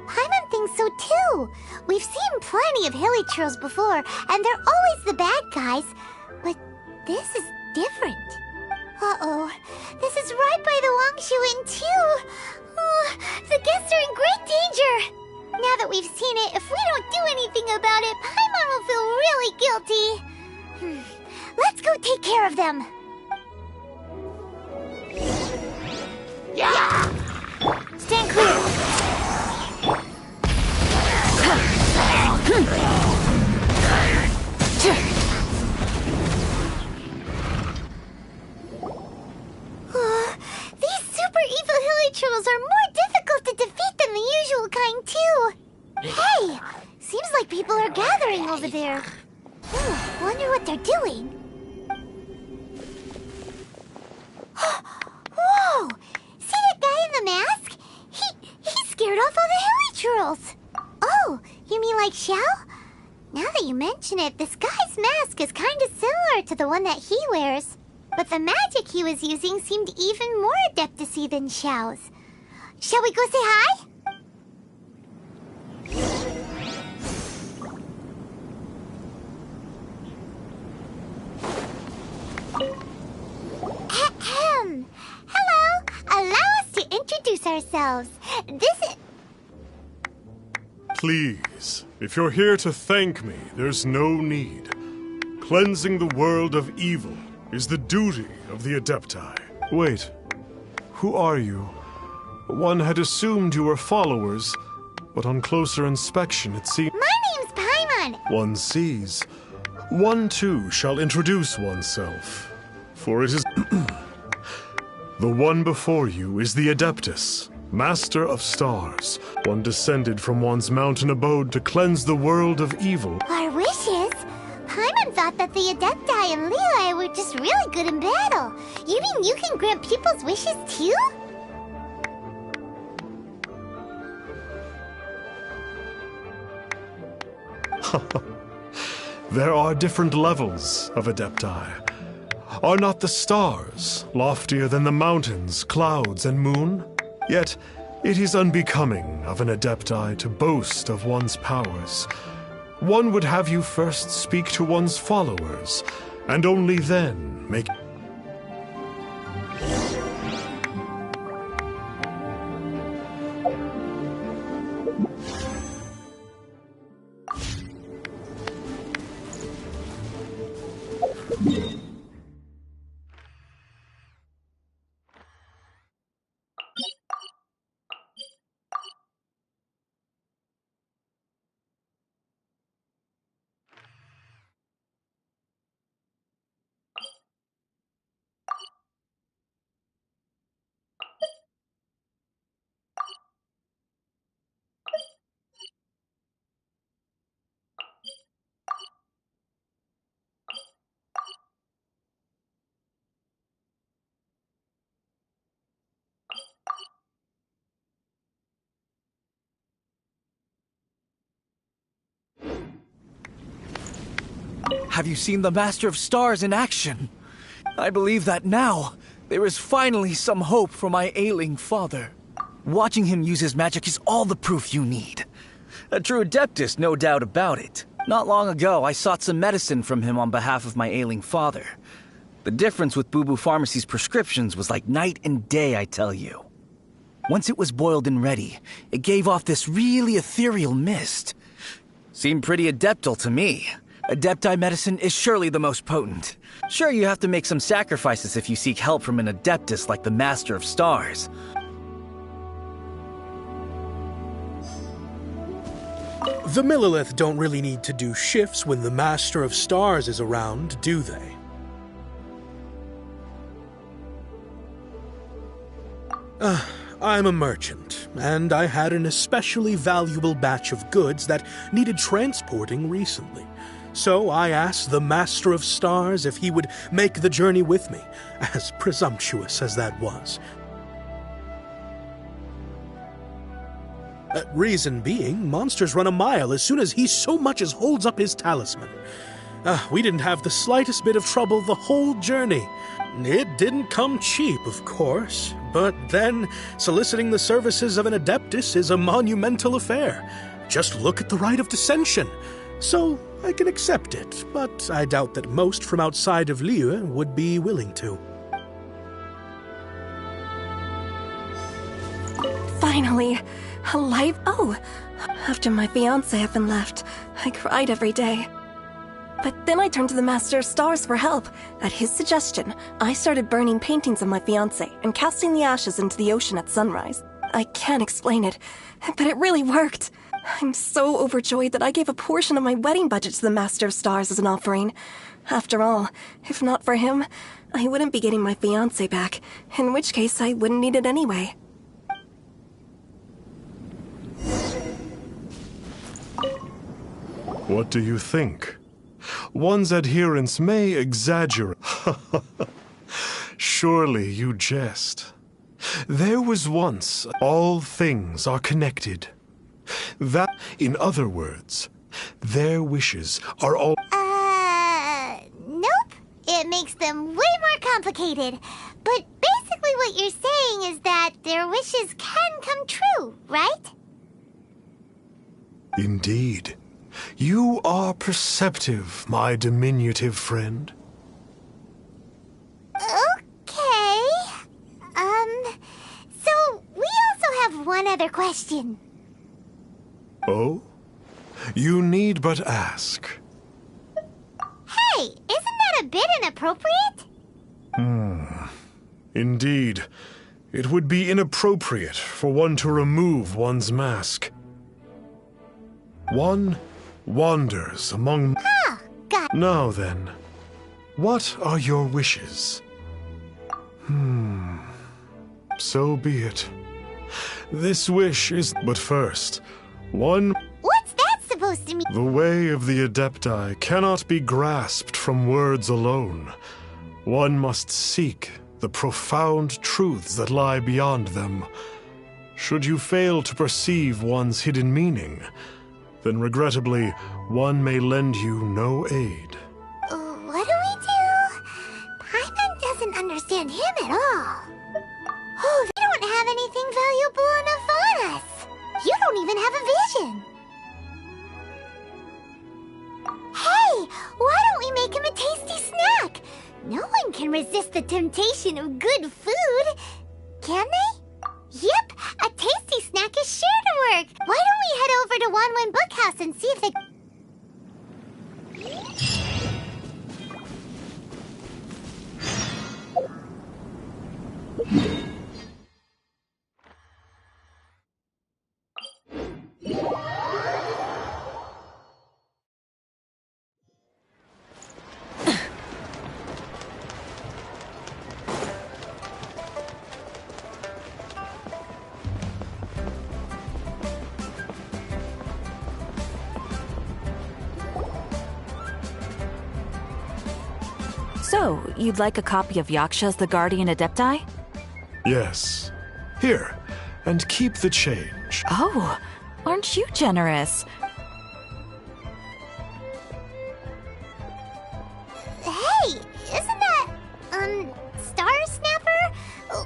Paimon thinks so too. We've seen plenty of hilichurls before, and they're always the bad guys. But this is different. Uh-oh. This is right by the Wangshu Inn too. Oh, the guests are in great danger. Now that we've seen it, if we don't do anything about it, Paimon will feel really guilty. Let's go take care of them. Yeah! Stand clear! These super evil hilichurls are more difficult to defeat than the usual kind, too. Hey! Seems like people are gathering over there. Wonder what they're doing. Whoa! See that guy in the mask? He scared off all the hilichurls. Oh, you mean like Xiao? Now that you mention it, this guy's mask is kind of similar to the one that he wears. But the magic he was using seemed even more adeptacy than Xiao's. Shall we go say hi? Ahem. Hello. Allow us to introduce ourselves. This is... Please, if you're here to thank me, there's no need. Cleansing the world of evil is the duty of the Adepti. Wait, who are you? One had assumed you were followers, but on closer inspection it seems... My name's Paimon. One sees. One too shall introduce oneself, for it is... The one before you is the Adeptus, Master of Stars, one descended from one's mountain abode to cleanse the world of evil. Our wishes? Paimon thought that the Adepti and Leela were just really good in battle. You mean you can grant people's wishes too? There are different levels of Adepti. Are not the stars loftier than the mountains, clouds, and moon? Yet, it is unbecoming of an Adepti to boast of one's powers. One would have you first speak to one's followers, and only then make... Have you seen the Master of Stars in action? I believe that now, there is finally some hope for my ailing father. Watching him use his magic is all the proof you need. A true Adeptus, no doubt about it. Not long ago, I sought some medicine from him on behalf of my ailing father. The difference with Boo Boo Pharmacy's prescriptions was like night and day, I tell you. Once it was boiled and ready, it gave off this really ethereal mist. Seemed pretty adeptal to me. Adepti medicine is surely the most potent. Sure, you have to make some sacrifices if you seek help from an Adeptus like the Master of Stars. The Millilith don't really need to do shifts when the Master of Stars is around, do they? I'm a merchant, and I had an especially valuable batch of goods that needed transporting recently. So I asked the Master of Stars if he would make the journey with me, as presumptuous as that was. Reason being, monsters run a mile as soon as he so much as holds up his talisman. We didn't have the slightest bit of trouble the whole journey. It didn't come cheap, of course, but then soliciting the services of an Adeptus is a monumental affair. Just look at the rite of dissension. So I can accept it, but I doubt that most from outside of Liyue would be willing to. Finally, alive. Oh, after my fiancé had been left, I cried every day. But then I turned to the Master of Stars for help. At his suggestion, I started burning paintings of my fiancé and casting the ashes into the ocean at sunrise. I can't explain it, but it really worked. I'm so overjoyed that I gave a portion of my wedding budget to the Master of Stars as an offering. After all, if not for him, I wouldn't be getting my fiancé back, in which case I wouldn't need it anyway. What do you think? One's adherents may exaggerate. Surely you jest. There was once all things are connected. That, in other words, their wishes are all... Nope. It makes them way more complicated. But basically what you're saying is that their wishes can come true, right? Indeed. You are perceptive, my diminutive friend. Okay. So we also have one other question. Oh? You need but ask. Hey, isn't that a bit inappropriate? Indeed. It would be inappropriate for one to remove one's mask. One wanders among... Ah, got... Now then, what are your wishes? So be it. This wish is... But first, one... What's that supposed to mean? The way of the Adepti cannot be grasped from words alone. One must seek the profound truths that lie beyond them. Should you fail to perceive one's hidden meaning, then regrettably, one may lend you no aid. What do we do? Paimon doesn't understand him at all. Oh, they don't have anything valuable enough on us. You don't even have a vision. Hey, why don't we make him a tasty snack? No one can resist the temptation of good food, can they? Yep, a tasty snack is sure to work. Why don't we head over to Wanwen Bookhouse and see if they... So, you'd like a copy of Yaksha's The Guardian Adepti? Yes. Here, and keep the change. Oh, aren't you generous? Hey, isn't that, Star Snapper?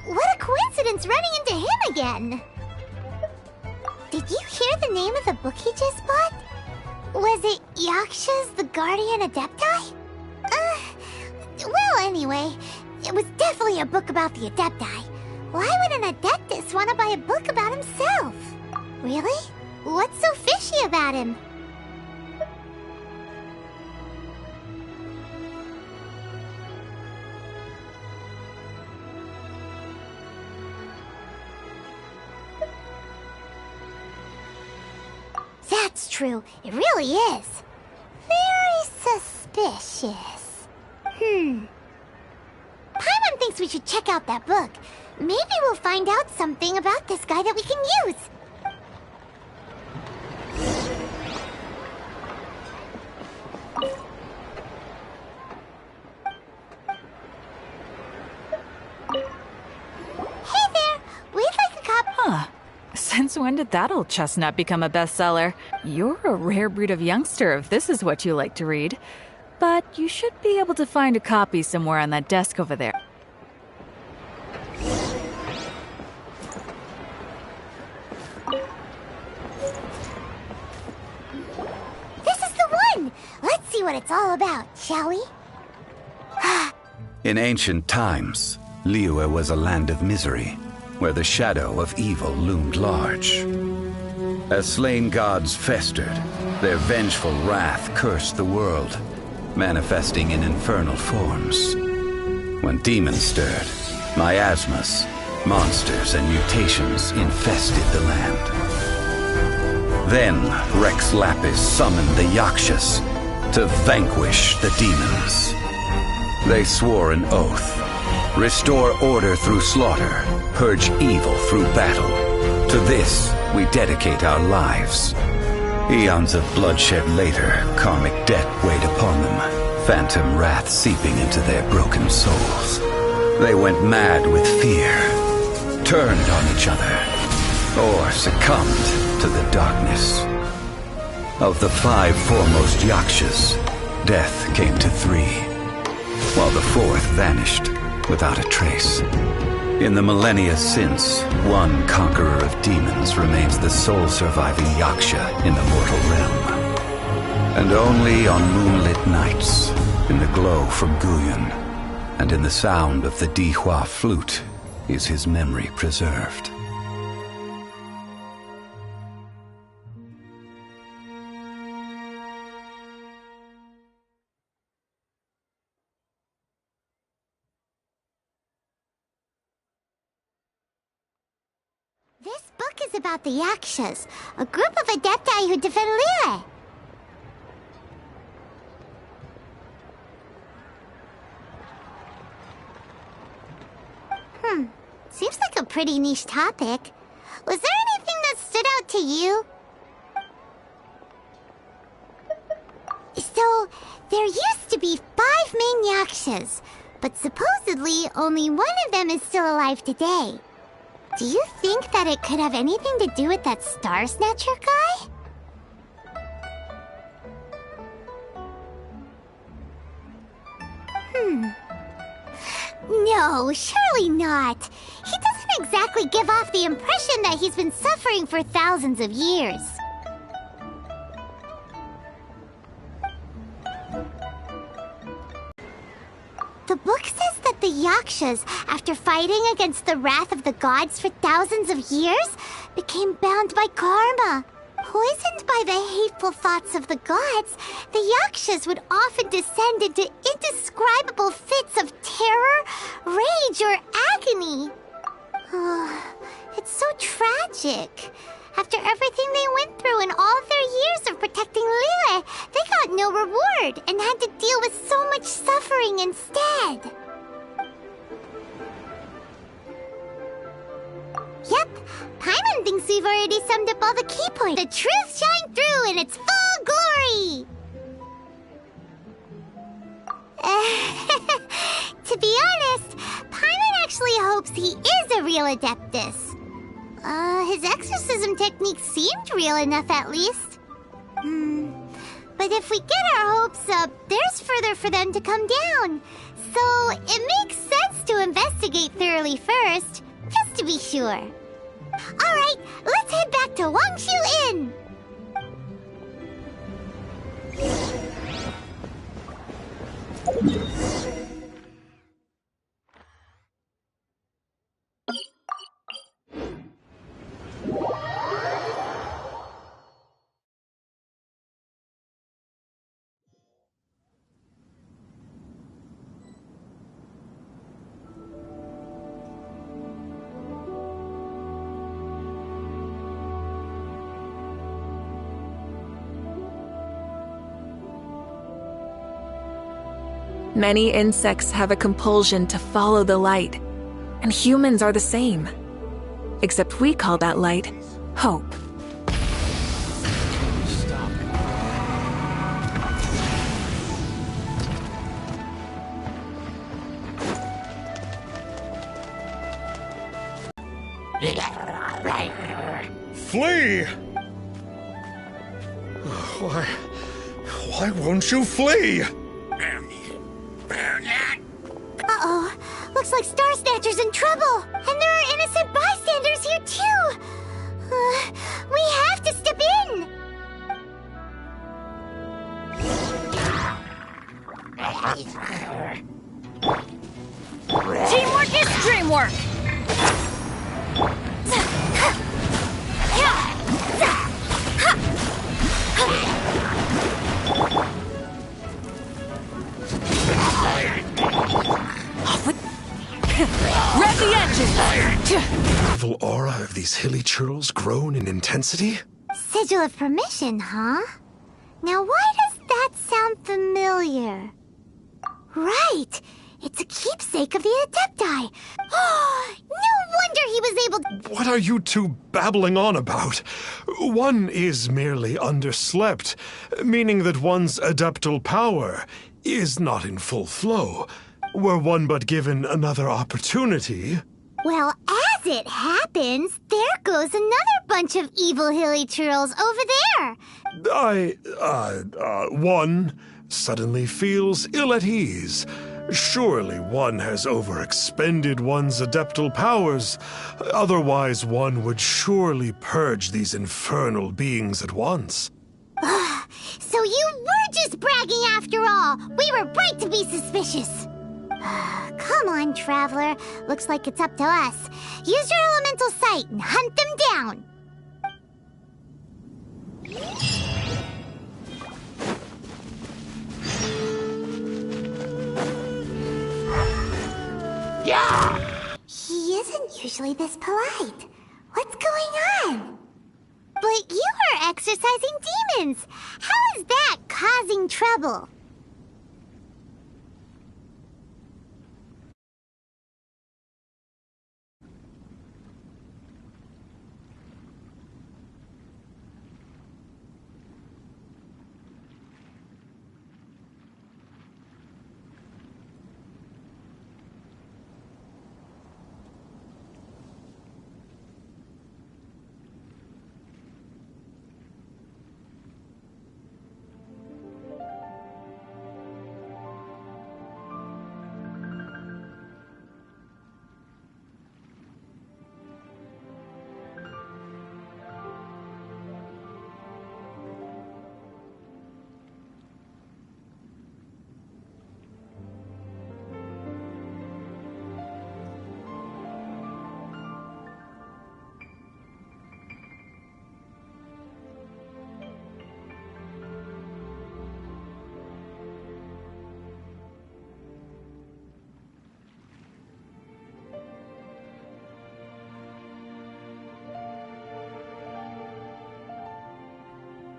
What a coincidence running into him again. Did you hear the name of the book he just bought? Was it Yaksha's The Guardian Adepti? Well, anyway, it was definitely a book about the Adepti. Why would an Adeptus want to buy a book about himself? Really? What's so fishy about him? That's true. It really is. Very suspicious. Paimon thinks we should check out that book. Maybe we'll find out something about this guy that we can use. Hey there! We'd like a copy. Huh. Since when did that old chestnut become a bestseller? You're a rare breed of youngster if this is what you like to read. but you should be able to find a copy somewhere on that desk over there. This is the one! Let's see what it's all about, shall we? In ancient times, Liyue was a land of misery, where the shadow of evil loomed large. As slain gods festered, their vengeful wrath cursed the world, manifesting in infernal forms. When demons stirred, miasmas, monsters, and mutations infested the land. Then Rex Lapis summoned the Yakshas to vanquish the demons. They swore an oath: restore order through slaughter, purge evil through battle. To this, we dedicate our lives. Eons of bloodshed later, karmic debt weighed upon them, phantom wrath seeping into their broken souls. They went mad with fear, turned on each other, or succumbed to the darkness. Of the 5 foremost Yakshas, death came to 3, while the 4th vanished without a trace. In the millennia since, one conqueror of demons remains the sole surviving Yaksha in the mortal realm. And only on moonlit nights, in the glow from Guyon, and in the sound of the Dihua flute, is his memory preserved. This book is about the Yakshas, a group of adepti who defend Liyue. Seems like a pretty niche topic. Was there anything that stood out to you? So, there used to be 5 main Yakshas, but supposedly only one of them is still alive today. Do you think that it could have anything to do with that Star Snatcher guy? No, surely not. He doesn't exactly give off the impression that he's been suffering for thousands of years. The book says that the Yakshas, after fighting against the wrath of the gods for thousands of years, became bound by karma. Poisoned by the hateful thoughts of the gods, the Yakshas would often descend into indescribable fits of terror, rage, or agony. It's so tragic. After everything they went through in all their years of protecting Liyue, they got no reward and had to deal with so much suffering instead. Yep, Paimon thinks we've already summed up all the key points. The truth shined through in its full glory! To be honest, Paimon actually hopes he is a real Adeptus. His exorcism technique seemed real enough at least. But if we get our hopes up, there's further for them to come down. So it makes sense to investigate thoroughly first, just to be sure. Alright, let's head back to Wangshu Inn! Many insects have a compulsion to follow the light, and humans are the same. Except we call that light hope. Flee! Why won't you flee? Looks like Star Snatcher's in trouble. And there are innocent bystanders here, too. We have to step in. Teamwork is dreamwork! Rev the engine! Evil aura of these hilly churls grown in intensity? Sigil of permission, huh? Now why does that sound familiar? Right! It's a keepsake of the Adepti! Oh, no wonder he was able to— What are you two babbling on about? One is merely underslept, meaning that one's adeptal power is not in full flow. Were one but given another opportunity— Well, as it happens, there goes another bunch of evil hilly churls over there! One suddenly feels ill at ease. Surely one has overexpended one's adeptal powers. Otherwise, one would surely purge these infernal beings at once. So you were just bragging after all! We were right to be suspicious! Come on, Traveler. Looks like it's up to us. Use your elemental sight and hunt them down! Yeah! He isn't usually this polite. What's going on? But you are exorcising demons! How is that causing trouble?